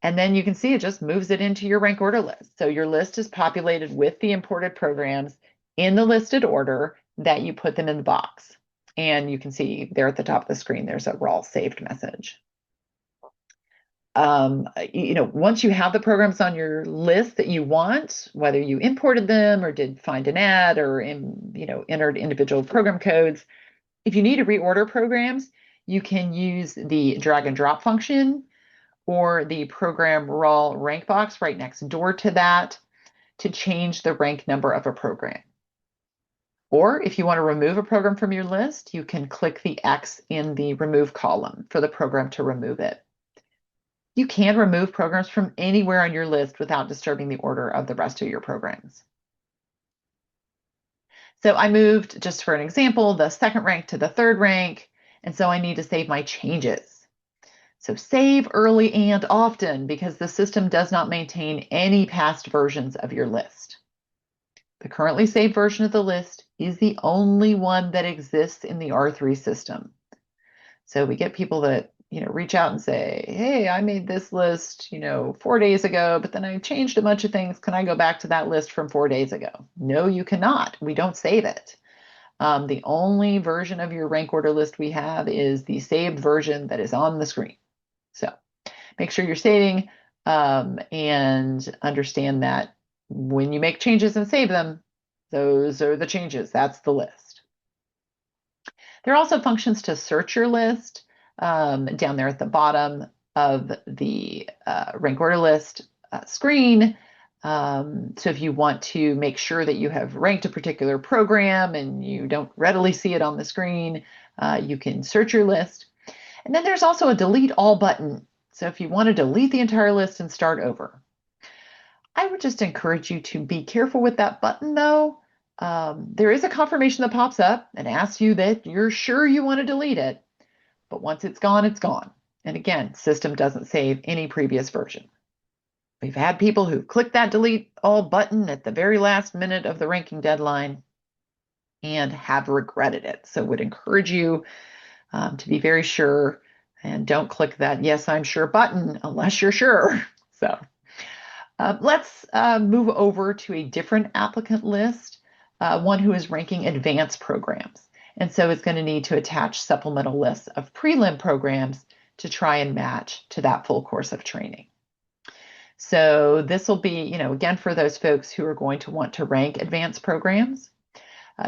And then you can see it just moves it into your rank order list. So your list is populated with the imported programs in the listed order that you put them in the box. And you can see there at the top of the screen, there's a raw saved message. Once you have the programs on your list that you want, whether you imported them or did find an ad or entered individual program codes, if you need to reorder programs, you can use the drag and drop function or the program raw rank box right next door to that to change the rank number of a program. Or if you want to remove a program from your list, you can click the X in the remove column for the program to remove it. You can remove programs from anywhere on your list without disturbing the order of the rest of your programs. So I moved, just for an example, the second rank to the third rank, and so I need to save my changes. So save early and often because the system does not maintain any past versions of your list. The currently saved version of the list is the only one that exists in the R3 system. So we get people that reach out and say, hey, I made this list 4 days ago, but then I changed a bunch of things. Can I go back to that list from 4 days ago? No, you cannot. We don't save it. The only version of your rank order list we have is the saved version that is on the screen. So make sure you're saving and understand that when you make changes and save them, those are the changes. That's the list. There are also functions to search your list down there at the bottom of the rank order list screen. So if you want to make sure that you have ranked a particular program and you don't readily see it on the screen, you can search your list. And then there's also a delete all button. So if you want to delete the entire list and start over, I would just encourage you to be careful with that button though. There is a confirmation that pops up and asks you that you're sure you want to delete it, but once it's gone, it's gone. And again, system doesn't save any previous version. We've had people who click that delete all button at the very last minute of the ranking deadline and have regretted it. So would encourage you to be very sure and don't click that yes, I'm sure button unless you're sure. So let's move over to a different applicant list, one who is ranking advanced programs. And so it's going to need to attach supplemental lists of prelim programs to try and match to that full course of training. So this will be, again, for those folks who are going to want to rank advanced programs.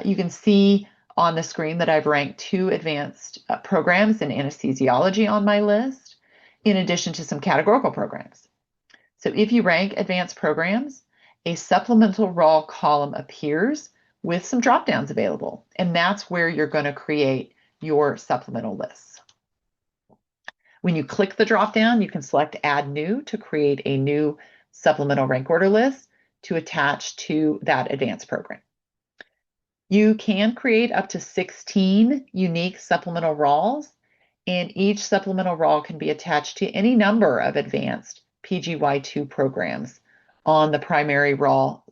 You can see on the screen that I've ranked 2 advanced programs in anesthesiology on my list, in addition to some categorical programs. So if you rank advanced programs, a supplemental raw column appears with some drop-downs available, and that's where you're going to create your supplemental lists. When you click the drop-down, you can select Add New to create a new supplemental rank order list to attach to that advanced program. You can create up to 16 unique supplemental RAWs, and each supplemental RAW can be attached to any number of advanced PGY2 programs on the primary RAW.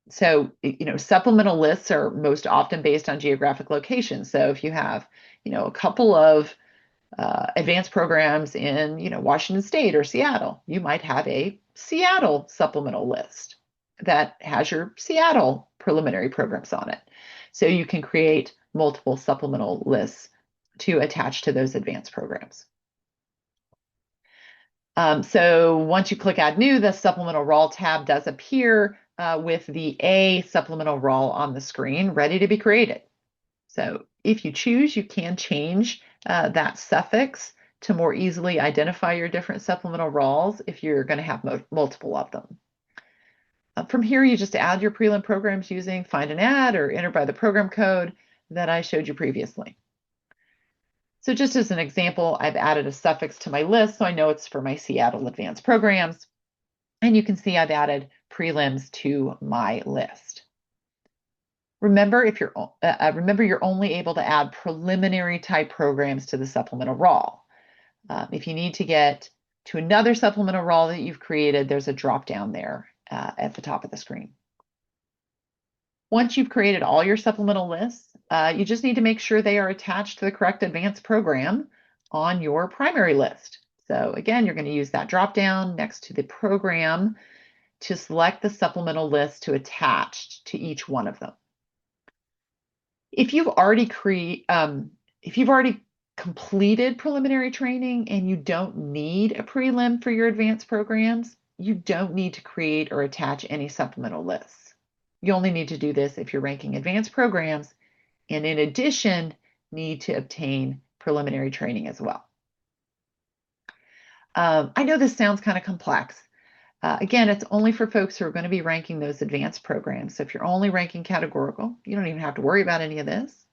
Supplemental lists are most often based on geographic location. So if you have, a couple of advanced programs in, Washington State or Seattle, you might have a Seattle supplemental list that has your Seattle preliminary programs on it. So you can create multiple supplemental lists to attach to those advanced programs. So once you click Add New, the Supplemental RAW tab does appear with the A supplemental RAW on the screen, ready to be created. So if you choose, you can change that suffix to more easily identify your different supplemental RAWs if you're going to have multiple of them. From here, you just add your prelim programs using Find an Ad or enter by the program code that I showed you previously. So just as an example, I've added a suffix to my list, so I know it's for my Seattle advanced programs. And you can see I've added prelims to my list. Remember, you're only able to add preliminary type programs to the supplemental RAW. If you need to get to another supplemental RAW that you've created, there's a drop down there at the top of the screen. Once you've created all your supplemental lists, you just need to make sure they are attached to the correct advanced program on your primary list. So again, you're going to use that drop down next to the program to select the supplemental list to attach to each one of them. If you've already completed preliminary training and you don't need a prelim for your advanced programs, you don't need to create or attach any supplemental lists. You only need to do this if you're ranking advanced programs and in addition need to obtain preliminary training as well. I know this sounds kind of complex. Again, it's only for folks who are going to be ranking those advanced programs. So if you're only ranking categorical, you don't even have to worry about any of this.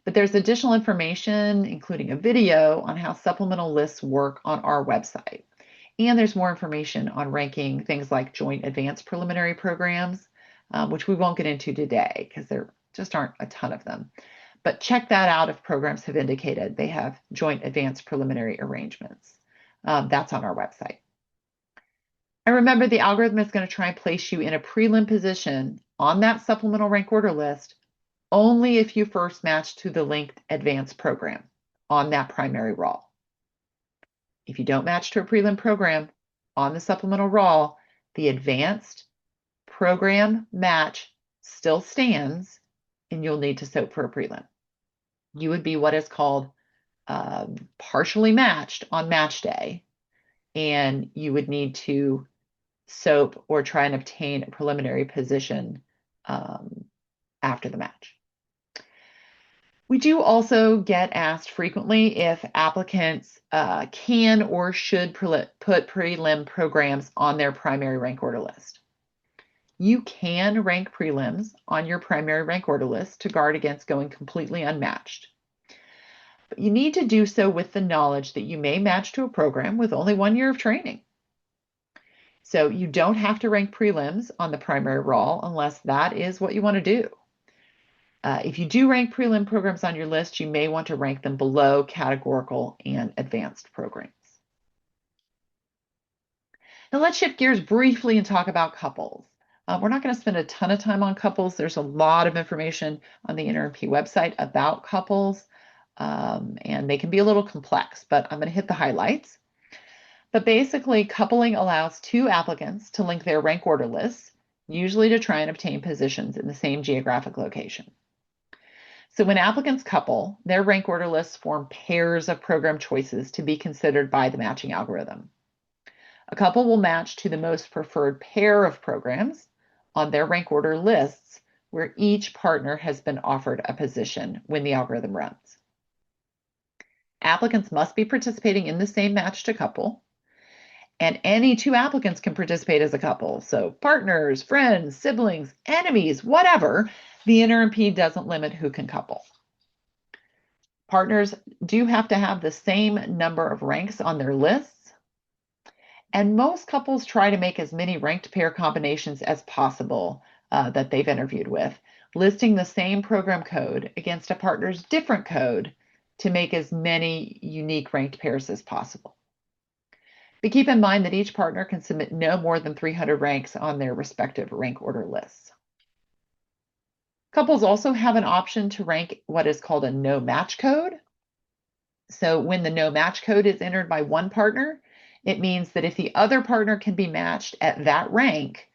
But there's additional information, including a video on how supplemental lists work on our website. And there's more information on ranking things like joint advanced preliminary programs, which we won't get into today because there just aren't a ton of them. But check that out if programs have indicated they have joint advanced preliminary arrangements. That's on our website. And remember, the algorithm is going to try and place you in a prelim position on that supplemental rank order list only if you first match to the linked advanced program on that primary raw. If you don't match to a prelim program on the supplemental raw, the advanced program match still stands and you'll need to SOAP for a prelim. You would be what is called partially matched on match day, and you would need to SOAP or try and obtain a preliminary position after the match. We do also get asked frequently if applicants can or should put prelim programs on their primary rank order list. You can rank prelims on your primary rank order list to guard against going completely unmatched. But you need to do so with the knowledge that you may match to a program with only 1 year of training. So you don't have to rank prelims on the primary raw unless that is what you want to do. If you do rank prelim programs on your list, you may want to rank them below categorical and advanced programs. Now let's shift gears briefly and talk about couples. We're not going to spend a ton of time on couples. There's a lot of information on the NRMP website about couples, and they can be a little complex, but I'm going to hit the highlights. But basically, coupling allows 2 applicants to link their rank order lists, usually to try and obtain positions in the same geographic location. So when applicants couple, their rank order lists form pairs of program choices to be considered by the matching algorithm. A couple will match to the most preferred pair of programs on their rank order lists where each partner has been offered a position when the algorithm runs. Applicants must be participating in the same match to couple, and any 2 applicants can participate as a couple. So partners, friends, siblings, enemies, whatever, the NRMP doesn't limit who can couple. Partners do have to have the same number of ranks on their lists, and most couples try to make as many ranked pair combinations as possible that they've interviewed with, listing the same program code against a partner's different code to make as many unique ranked pairs as possible. But keep in mind that each partner can submit no more than 300 ranks on their respective rank order lists. Couples also have an option to rank what is called a no match code. So when the no match code is entered by one partner, it means that if the other partner can be matched at that rank,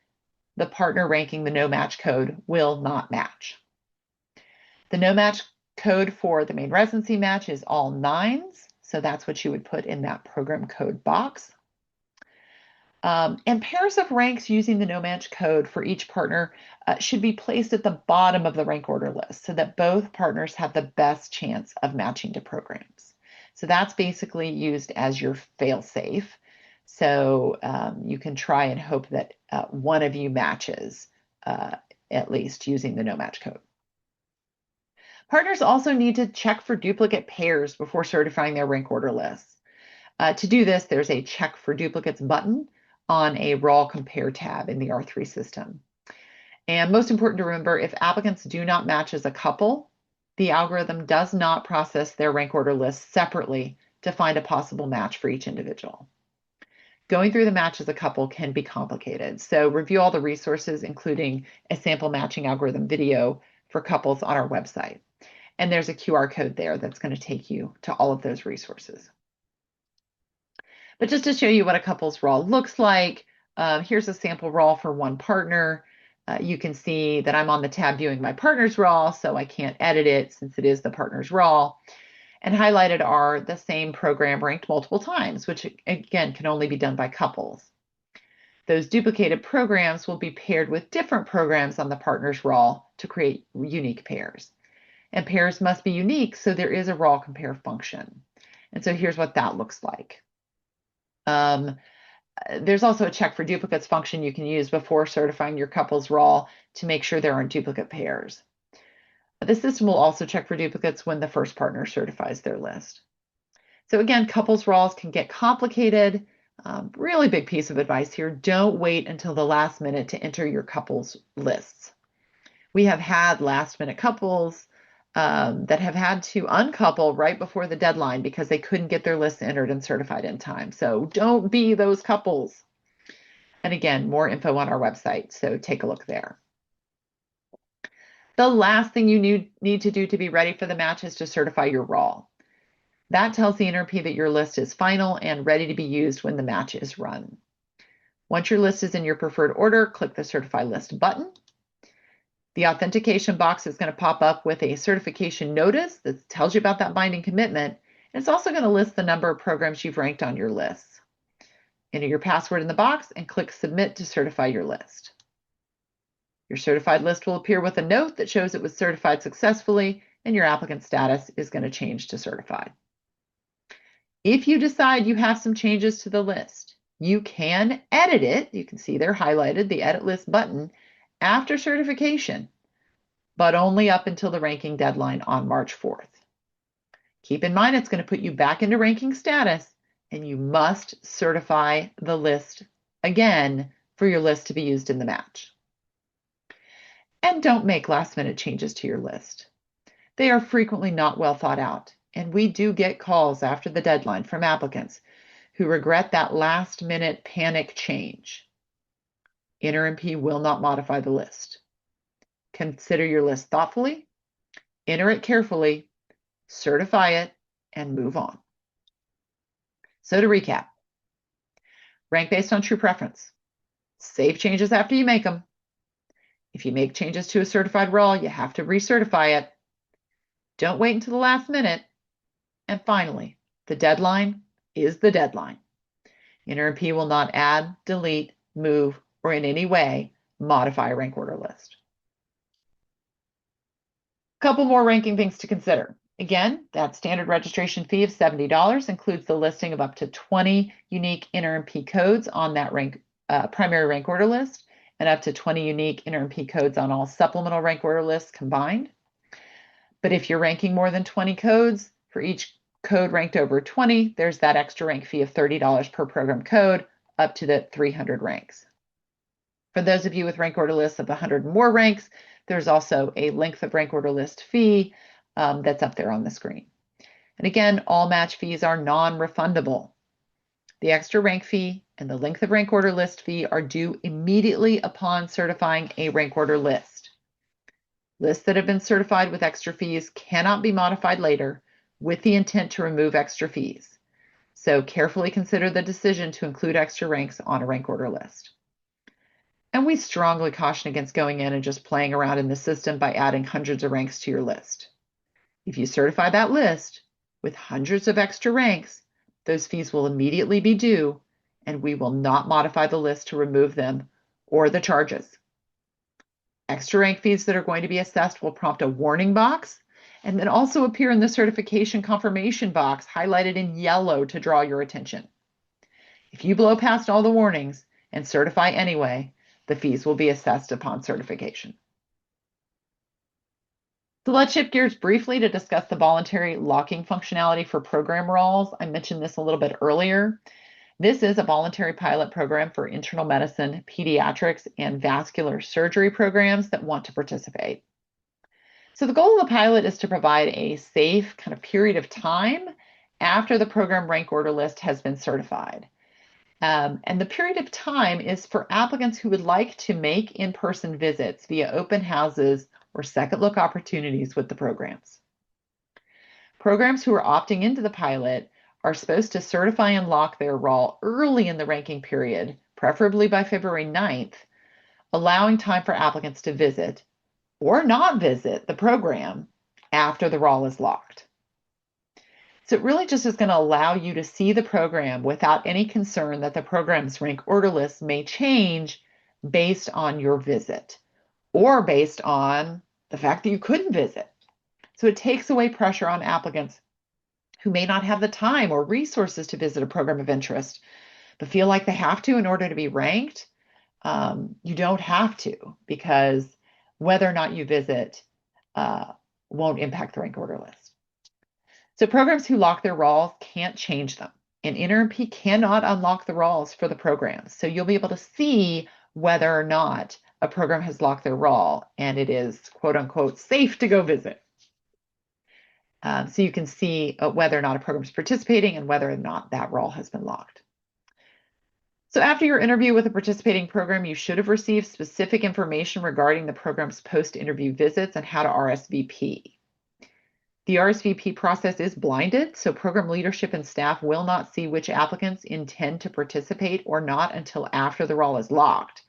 the partner ranking the no match code will not match. The no match code for the main residency match is all 9s. So that's what you would put in that program code box. And pairs of ranks using the no match code for each partner should be placed at the bottom of the rank order list so that both partners have the best chance of matching to programs. So that's basically used as your fail-safe. So you can try and hope that one of you matches at least using the no match code. Partners also need to check for duplicate pairs before certifying their rank order lists. To do this, there's a check for duplicates button on a raw compare tab in the R3 system. And most important to remember, if applicants do not match as a couple, the algorithm does not process their rank order list separately to find a possible match for each individual. Going through the match as a couple can be complicated, so review all the resources, including a sample matching algorithm video for couples on our website. And there's a QR code there that's going to take you to all of those resources. But just to show you what a couples raw looks like, here's a sample raw for one partner. You can see that I'm on the tab viewing my partner's raw, so I can't edit it since it is the partner's raw. And highlighted are the same program ranked multiple times, which again can only be done by couples. Those duplicated programs will be paired with different programs on the partner's raw to create unique pairs. And pairs must be unique, so there is a raw compare function. And so here's what that looks like. There's also a check for duplicates function you can use before certifying your couple's raw to make sure there aren't duplicate pairs. The system will also check for duplicates when the first partner certifies their list. So again, couples raws can get complicated. Really big piece of advice here. Don't wait until the last minute to enter your couples lists. We have had last minute couples that have had to uncouple right before the deadline because they couldn't get their lists entered and certified in time. So don't be those couples. And again, more info on our website, so take a look there. The last thing you need to do to be ready for the match is to certify your raw. That tells the NRMP that your list is final and ready to be used when the match is run. Once your list is in your preferred order, click the Certify List button. The authentication box is going to pop up with a certification notice that tells you about that binding commitment. And it's also going to list the number of programs you've ranked on your list. Enter your password in the box and click Submit to certify your list. Your certified list will appear with a note that shows it was certified successfully, and your applicant status is going to change to certified. If you decide you have some changes to the list, you can edit it. You can see they're highlighted, the Edit List button, after certification, but only up until the ranking deadline on March 4th. Keep in mind it's going to put you back into ranking status, and you must certify the list again for your list to be used in the match. And don't make last-minute changes to your list. They are frequently not well thought out, and we do get calls after the deadline from applicants who regret that last-minute panic change. NRMP will not modify the list. Consider your list thoughtfully, enter it carefully, certify it, and move on. So to recap, rank based on true preference. Save changes after you make them. If you make changes to a certified raw, you have to recertify it. Don't wait until the last minute. And finally, the deadline is the deadline. NRMP will not add, delete, move, or in any way modify a rank order list. A couple more ranking things to consider. Again, that standard registration fee of $70 includes the listing of up to 20 unique NRMP codes on that primary rank order list and up to 20 unique NRMP codes on all supplemental rank order lists combined. But if you're ranking more than 20 codes, for each code ranked over 20, there's that extra rank fee of $30 per program code up to the 300 ranks. For those of you with rank order lists of 100 and more ranks, there's also a length of rank order list fee that's up there on the screen. And again, all match fees are non-refundable. The extra rank fee and the length of rank order list fee are due immediately upon certifying a rank order list. Lists that have been certified with extra fees cannot be modified later with the intent to remove extra fees. So carefully consider the decision to include extra ranks on a rank order list. And we strongly caution against going in and just playing around in the system by adding hundreds of ranks to your list. If you certify that list with hundreds of extra ranks, those fees will immediately be due, and we will not modify the list to remove them or the charges. Extra rank fees that are going to be assessed will prompt a warning box and then also appear in the certification confirmation box highlighted in yellow to draw your attention. If you blow past all the warnings and certify anyway, the fees will be assessed upon certification. So let's shift gears briefly to discuss the voluntary locking functionality for program roles. I mentioned this a little bit earlier. This is a voluntary pilot program for internal medicine, pediatrics, and vascular surgery programs that want to participate. So the goal of the pilot is to provide a safe kind of period of time after the program rank order list has been certified. And the period of time is for applicants who would like to make in-person visits via open houses or second look opportunities with the programs. Programs who are opting into the pilot are supposed to certify and lock their role early in the ranking period, preferably by February 9th, allowing time for applicants to visit or not visit the program after the role is locked. So it really just is going to allow you to see the program without any concern that the program's rank order list may change based on your visit or based on the fact that you couldn't visit. So it takes away pressure on applicants who may not have the time or resources to visit a program of interest, but feel like they have to in order to be ranked. You don't have to, because whether or not you visit won't impact the rank order list. So programs who lock their roles can't change them, and NRMP cannot unlock the roles for the programs. So you'll be able to see whether or not a program has locked their role and it is quote unquote safe to go visit. So you can see whether or not a program is participating and whether or not that role has been locked. So after your interview with a participating program, you should have received specific information regarding the program's post-interview visits and how to RSVP. The RSVP process is blinded, so program leadership and staff will not see which applicants intend to participate or not until after the role is locked.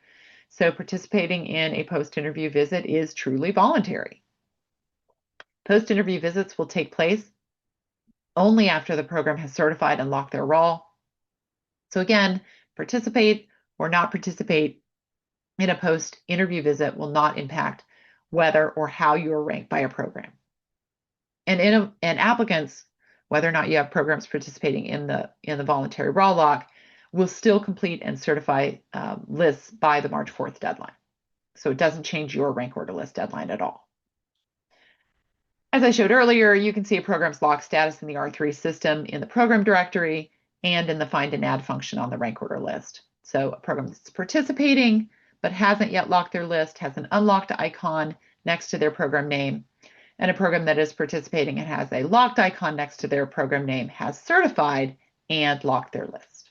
So participating in a post-interview visit is truly voluntary. Post-interview visits will take place only after the program has certified and locked their role. So again, participate or not participate in a post-interview visit will not impact whether or how you are ranked by a program. And applicants, whether or not you have programs participating in the voluntary role lock, will still complete and certify lists by the March 4th deadline. So it doesn't change your rank order list deadline at all. As I showed earlier, you can see a program's lock status in the R3 system in the program directory and in the find and add function on the rank order list. So a program that's participating but hasn't yet locked their list has an unlocked icon next to their program name, and a program that is participating and has a locked icon next to their program name has certified and locked their list.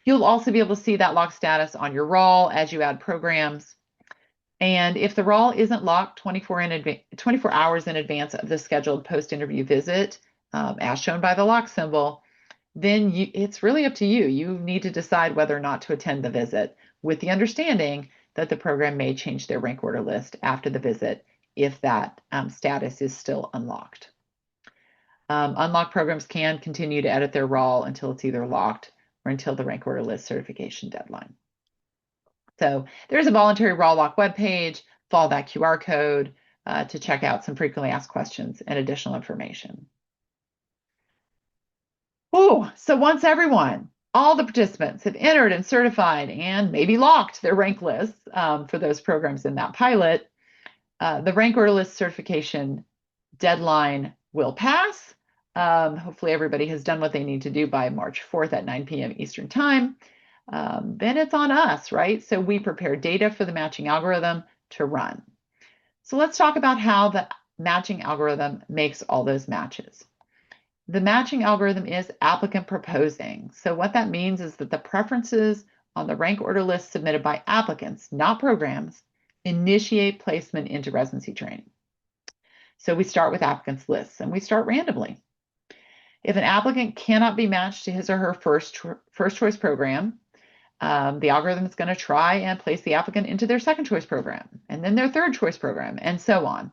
You'll also be able to see that lock status on your role as you add programs. And if the role isn't locked 24 hours in advance of the scheduled post-interview visit, as shown by the lock symbol, then it's really up to you. You need to decide whether or not to attend the visit, with the understanding that the program may change their rank order list after the visit if that status is still unlocked. Unlocked programs can continue to edit their role until it's either locked or until the rank order list certification deadline. So there's a voluntary role lock webpage. Follow that QR code to check out some frequently asked questions and additional information. So once all the participants have entered and certified and maybe locked their rank lists for those programs in that pilot, the rank order list certification deadline will pass. Hopefully everybody has done what they need to do by March 4th at 9 p.m. Eastern Time. Then it's on us, right? So we prepare data for the matching algorithm to run. So let's talk about how the matching algorithm makes all those matches. The matching algorithm is applicant proposing. So what that means is that the preferences on the rank order list submitted by applicants, not programs, initiate placement into residency training. So we start with applicants lists and we start randomly. If an applicant cannot be matched to his or her first choice program, the algorithm is going to try and place the applicant into their second choice program and then their third choice program and so on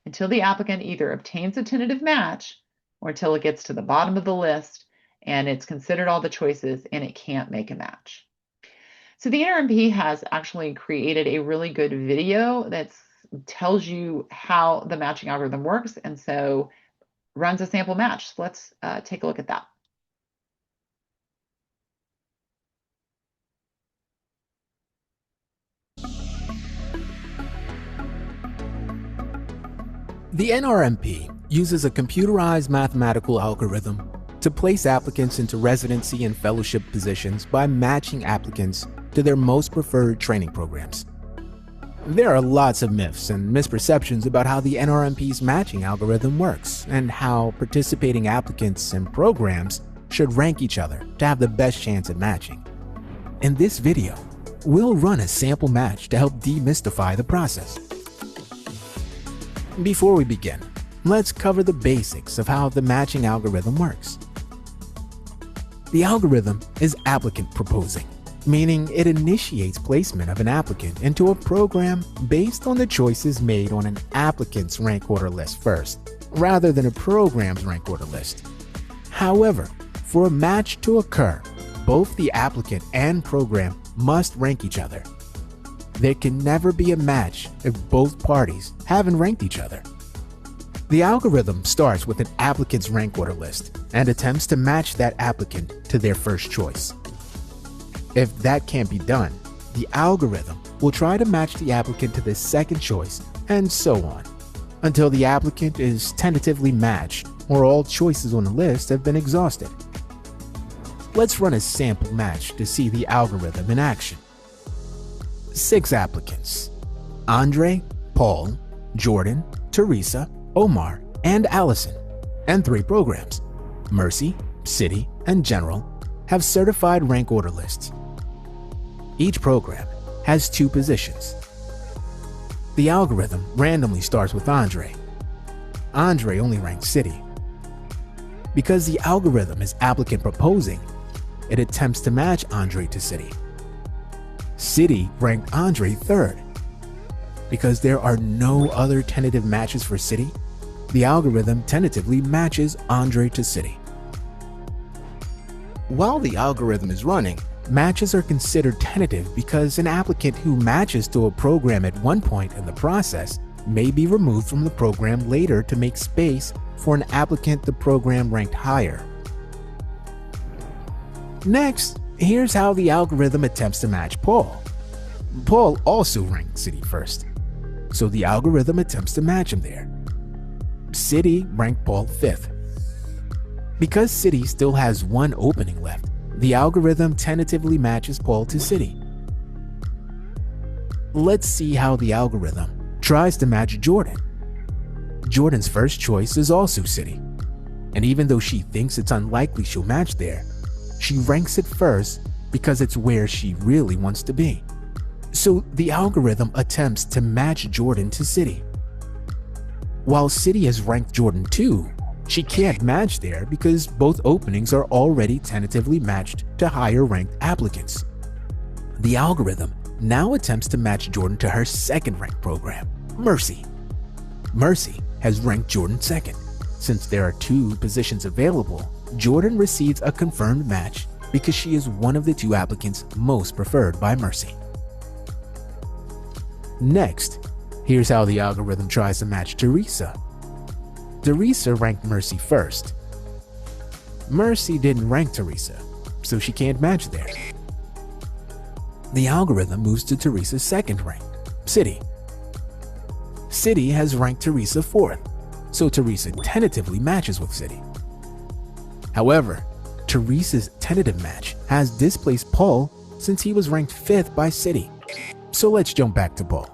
until the applicant either obtains a tentative match or until it gets to the bottom of the list and it's considered all the choices and it can't make a match. So the NRMP has actually created a really good video that tells you how the matching algorithm works, and so runs a sample match. So let's take a look at that. The NRMP uses a computerized mathematical algorithm to place applicants into residency and fellowship positions by matching applicants to their most preferred training programs. There are lots of myths and misperceptions about how the NRMP's matching algorithm works and how participating applicants and programs should rank each other to have the best chance at matching. In this video, we'll run a sample match to help demystify the process. Before we begin, let's cover the basics of how the matching algorithm works. The algorithm is applicant proposing, meaning it initiates placement of an applicant into a program based on the choices made on an applicant's rank order list first, rather than a program's rank order list. However, for a match to occur, both the applicant and program must rank each other. There can never be a match if both parties haven't ranked each other. The algorithm starts with an applicant's rank order list and attempts to match that applicant to their first choice. If that can't be done, the algorithm will try to match the applicant to the second choice, and so on, until the applicant is tentatively matched or all choices on the list have been exhausted. Let's run a sample match to see the algorithm in action. 6 applicants: Andre, Paul, Jordan, Teresa, Omar, and Allison, and 3 programs: Mercy, City, and General, have certified rank order lists. Each program has 2 positions. The algorithm randomly starts with Andre. Andre only ranks City. Because the algorithm is applicant proposing, it attempts to match Andre to City. City ranked Andre 3rd. Because there are no other tentative matches for City, the algorithm tentatively matches Andre to City. While the algorithm is running, matches are considered tentative because an applicant who matches to a program at one point in the process may be removed from the program later to make space for an applicant the program ranked higher. Next, here's how the algorithm attempts to match Paul. Paul also ranked City first, so the algorithm attempts to match him there. City ranked Paul 5th. Because City still has 1 opening left, the algorithm tentatively matches Paul to City. Let's see how the algorithm tries to match Jordan. Jordan's first choice is also City, and even though she thinks it's unlikely she'll match there, she ranks it first because it's where she really wants to be. So the algorithm attempts to match Jordan to City. While City has ranked Jordan 2, she can't match there because both openings are already tentatively matched to higher ranked applicants. The algorithm now attempts to match Jordan to her second ranked program, Mercy. Mercy has ranked Jordan 2nd. Since there are 2 positions available, Jordan receives a confirmed match because she is one of the 2 applicants most preferred by Mercy. Next, here's how the algorithm tries to match Teresa. Teresa ranked Mercy first. Mercy didn't rank Teresa, so she can't match there. The algorithm moves to Teresa's second rank, City. City has ranked Teresa 4th, so Teresa tentatively matches with City. However, Teresa's tentative match has displaced Paul since he was ranked 5th by City. So let's jump back to Paul.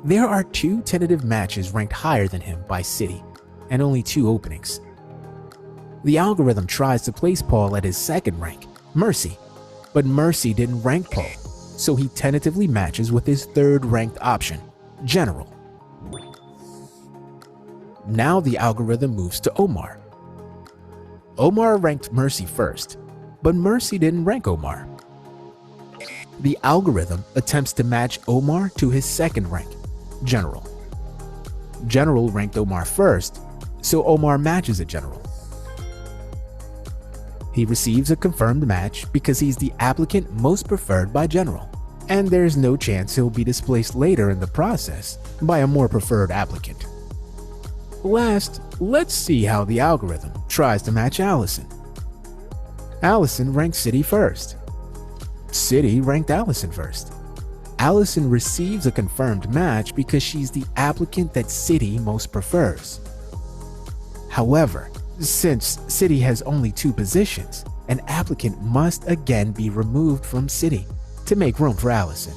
There are 2 tentative matches ranked higher than him by City, and only 2 openings. The algorithm tries to place Paul at his second rank, Mercy, but Mercy didn't rank Paul, so he tentatively matches with his 3rd ranked option, General. Now the algorithm moves to Omar. Omar ranked Mercy first, but Mercy didn't rank Omar. The algorithm attempts to match Omar to his second rank, General. General ranked Omar first, so Omar matches a General. He receives a confirmed match because he's the applicant most preferred by General, and there's no chance he'll be displaced later in the process by a more preferred applicant. Last, let's see how the algorithm tries to match Allison. Allison ranked City first. City ranked Allison first. Allison receives a confirmed match because she's the applicant that City most prefers. However, since City has only 2 positions, an applicant must again be removed from City to make room for Allison.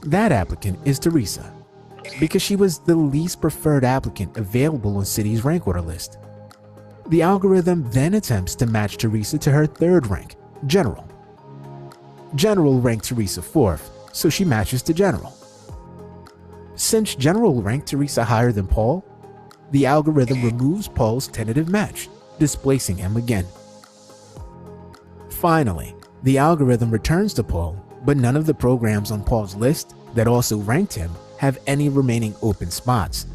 That applicant is Teresa, because she was the least preferred applicant available on City's rank order list. The algorithm then attempts to match Teresa to her 3rd rank, General. General ranked Teresa 4th, so she matches to General. Since General ranked Teresa higher than Paul, the algorithm removes Paul's tentative match, displacing him again. Finally, the algorithm returns to Paul, but none of the programs on Paul's list that also ranked him have any remaining open spots,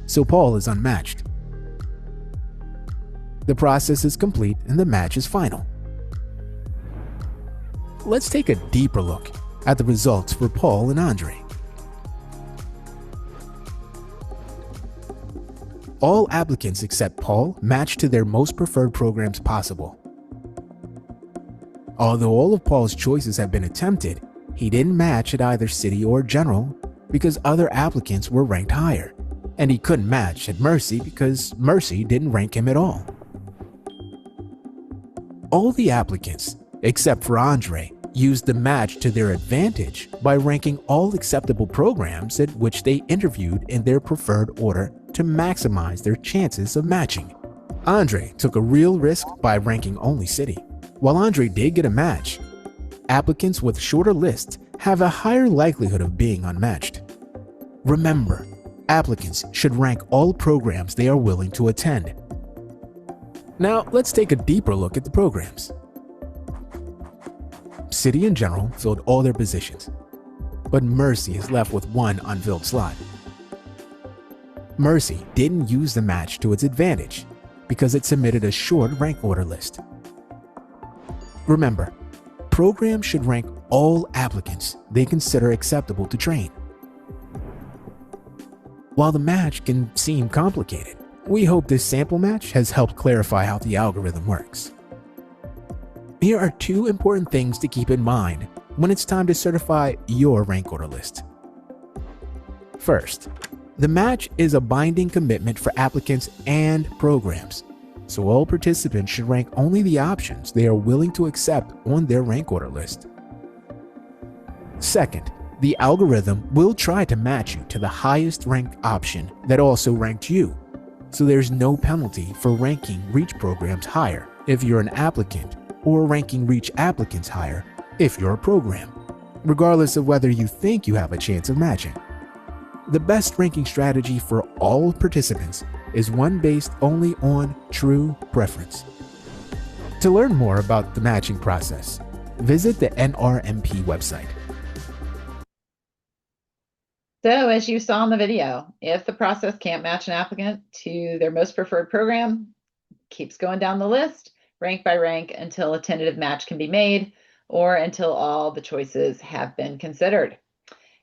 so Paul is unmatched. The process is complete and the match is final. Let's take a deeper look at the results for Paul and Andre. All applicants except Paul matched to their most preferred programs possible. Although all of Paul's choices have been attempted, he didn't match at either City or General because other applicants were ranked higher, and he couldn't match at Mercy because Mercy didn't rank him at all. All the applicants, except for Andre, used the match to their advantage by ranking all acceptable programs at which they interviewed in their preferred order to maximize their chances of matching. Andre took a real risk by ranking only City. While Andre did get a match, applicants with shorter lists have a higher likelihood of being unmatched. Remember, applicants should rank all programs they are willing to attend. Now, let's take a deeper look at the programs. City and General filled all their positions, but Mercy is left with one unfilled slot. Mercy didn't use the match to its advantage because it submitted a short rank order list. Remember, programs should rank all applicants they consider acceptable to train. While the match can seem complicated, we hope this sample match has helped clarify how the algorithm works. Here are two important things to keep in mind when it's time to certify your rank order list. First, the match is a binding commitment for applicants and programs, so all participants should rank only the options they are willing to accept on their rank order list. Second, the algorithm will try to match you to the highest ranked option that also ranked you, so there's no penalty for ranking Reach programs higher if you're an applicant or ranking Reach applicants higher if you're a program, regardless of whether you think you have a chance of matching. The best ranking strategy for all participants is one based only on true preference. To learn more about the matching process, visit the NRMP website. So as you saw in the video, if the process can't match an applicant to their most preferred program, keeps going down the list, rank by rank, until a tentative match can be made or until all the choices have been considered.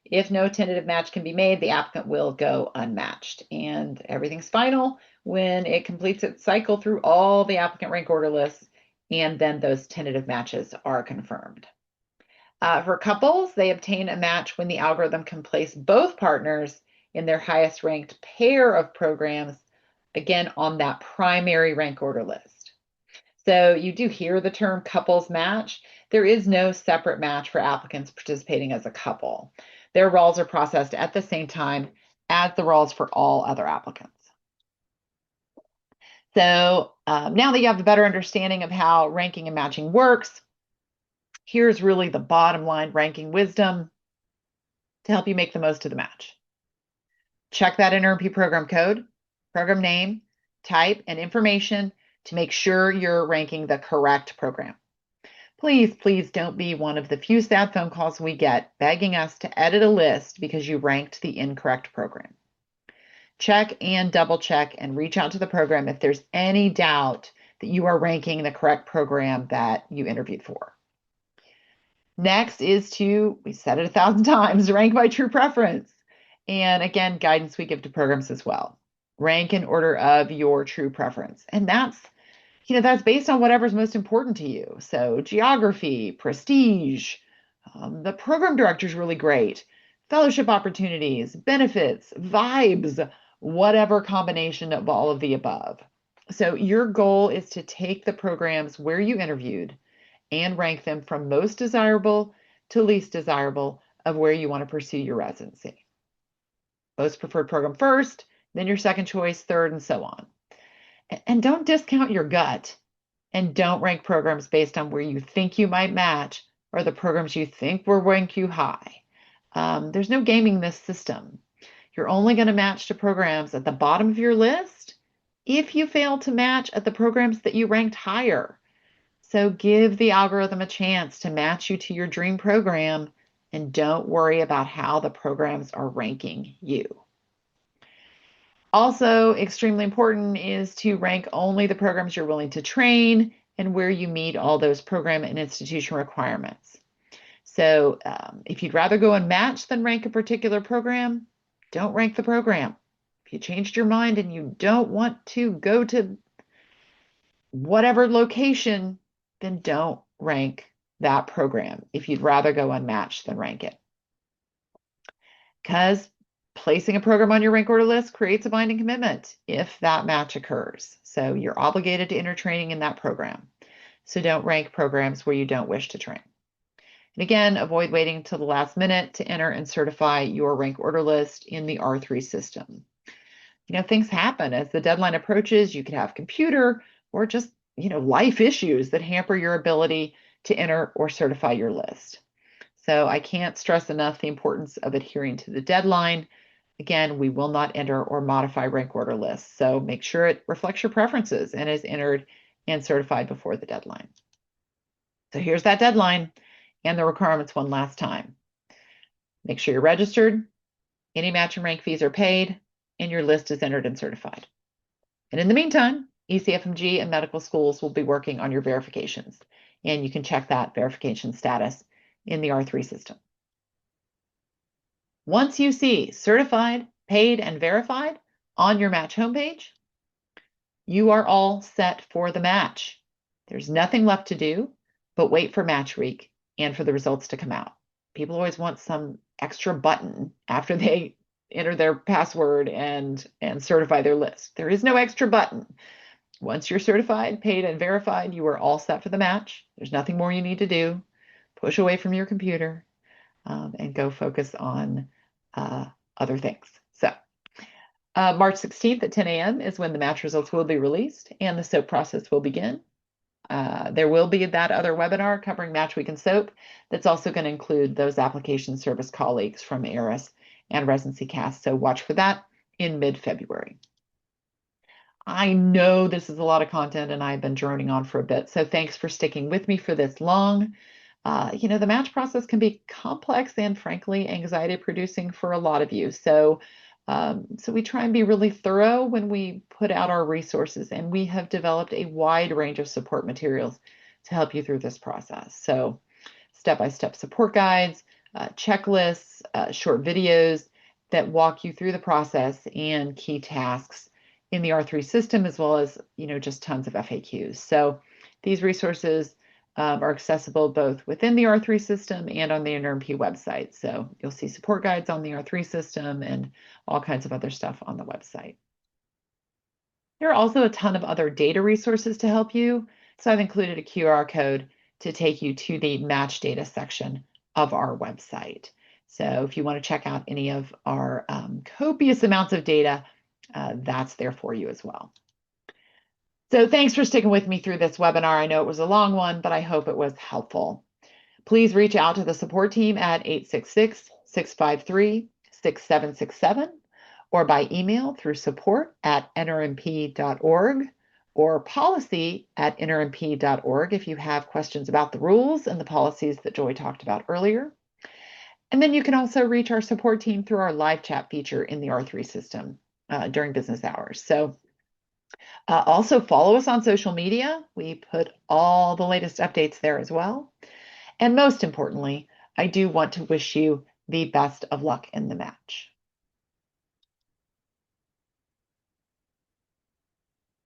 If no tentative match can be made, the applicant will go unmatched, and everything's final when it completes its cycle through all the applicant rank order lists, and then those tentative matches are confirmed. For couples, they obtain a match when the algorithm can place both partners in their highest ranked pair of programs, again, on that primary rank order list. So you do hear the term couples match. There is no separate match for applicants participating as a couple. Their roles are processed at the same time as the roles for all other applicants. So now that you have a better understanding of how ranking and matching works, here's really the bottom line ranking wisdom to help you make the most of the match. Check that NRMP program code, program name, type, and information to make sure you're ranking the correct program. Please, please don't be one of the few sad phone calls we get begging us to edit a list because you ranked the incorrect program. Check and double check and reach out to the program if there's any doubt that you are ranking the correct program that you interviewed for. Next is to, we said it 1,000 times, rank by true preference. And again, guidance we give to programs as well. Rank in order of your true preference. And that's based on whatever's most important to you. So geography, prestige, the program director is really great, fellowship opportunities, benefits, vibes, whatever combination of all of the above. So your goal is to take the programs where you interviewed and rank them from most desirable to least desirable of where you want to pursue your residency. Most preferred program first, then your second choice, third, and so on. And don't discount your gut, and don't rank programs based on where you think you might match or the programs you think will rank you high. There's no gaming this system. You're only going to match to programs at the bottom of your list if you fail to match at the programs that you ranked higher. So give the algorithm a chance to match you to your dream program, and don't worry about how the programs are ranking you. Also, extremely important is to rank only the programs you're willing to train and where you meet all those program and institution requirements. So if you'd rather go and match than rank a particular program, don't rank the program. If you changed your mind and you don't want to go to whatever location, then don't rank that program if you'd rather go unmatched than rank it. Because placing a program on your rank order list creates a binding commitment if that match occurs. So you're obligated to enter training in that program. So don't rank programs where you don't wish to train. And again, avoid waiting until the last minute to enter and certify your rank order list in the R3 system. Things happen as the deadline approaches. You could have computer or just, life issues that hamper your ability to enter or certify your list. So I can't stress enough the importance of adhering to the deadline. Again, we will not enter or modify rank order lists. So make sure it reflects your preferences and is entered and certified before the deadline. So here's that deadline and the requirements one last time. Make sure you're registered, any match and rank fees are paid, and your list is entered and certified. And in the meantime, ECFMG and medical schools will be working on your verifications, and you can check that verification status in the R3 system. Once you see certified, paid, and verified on your match homepage, you are all set for the match. There's nothing left to do but wait for match week and for the results to come out. People always want some extra button after they enter their password and certify their list. There is no extra button. Once you're certified, paid, and verified, you are all set for the match. There's nothing more you need to do. Push away from your computer and go focus on other things. So March 16th at 10 a.m. is when the match results will be released and the SOAP process will begin. There will be that other webinar covering Match Week and SOAP that's also going to include those application service colleagues from ARIS and Residency Cast. So watch for that in mid-February. I know this is a lot of content and I've been droning on for a bit, so thanks for sticking with me for this long. The match process can be complex and frankly anxiety producing for a lot of you. So we try and be really thorough when we put out our resources, and we have developed a wide range of support materials to help you through this process. So step-by-step support guides, checklists, short videos that walk you through the process and key tasks in the R3 system, as well as, just tons of FAQs. So these resources are accessible both within the R3 system and on the NRMP website. So you'll see support guides on the R3 system and all kinds of other stuff on the website. There are also a ton of other data resources to help you. So I've included a QR code to take you to the match data section of our website. So if you want to check out any of our copious amounts of data, that's there for you as well. So thanks for sticking with me through this webinar. I know it was a long one, but I hope it was helpful. Please reach out to the support team at 866-653-6767 or by email through support@nrmp.org or policy@nrmp.org if you have questions about the rules and the policies that Joy talked about earlier. And then you can also reach our support team through our live chat feature in the R3 system during business hours. So also follow us on social media. We put all the latest updates there as well. And most importantly, I do want to wish you the best of luck in the match.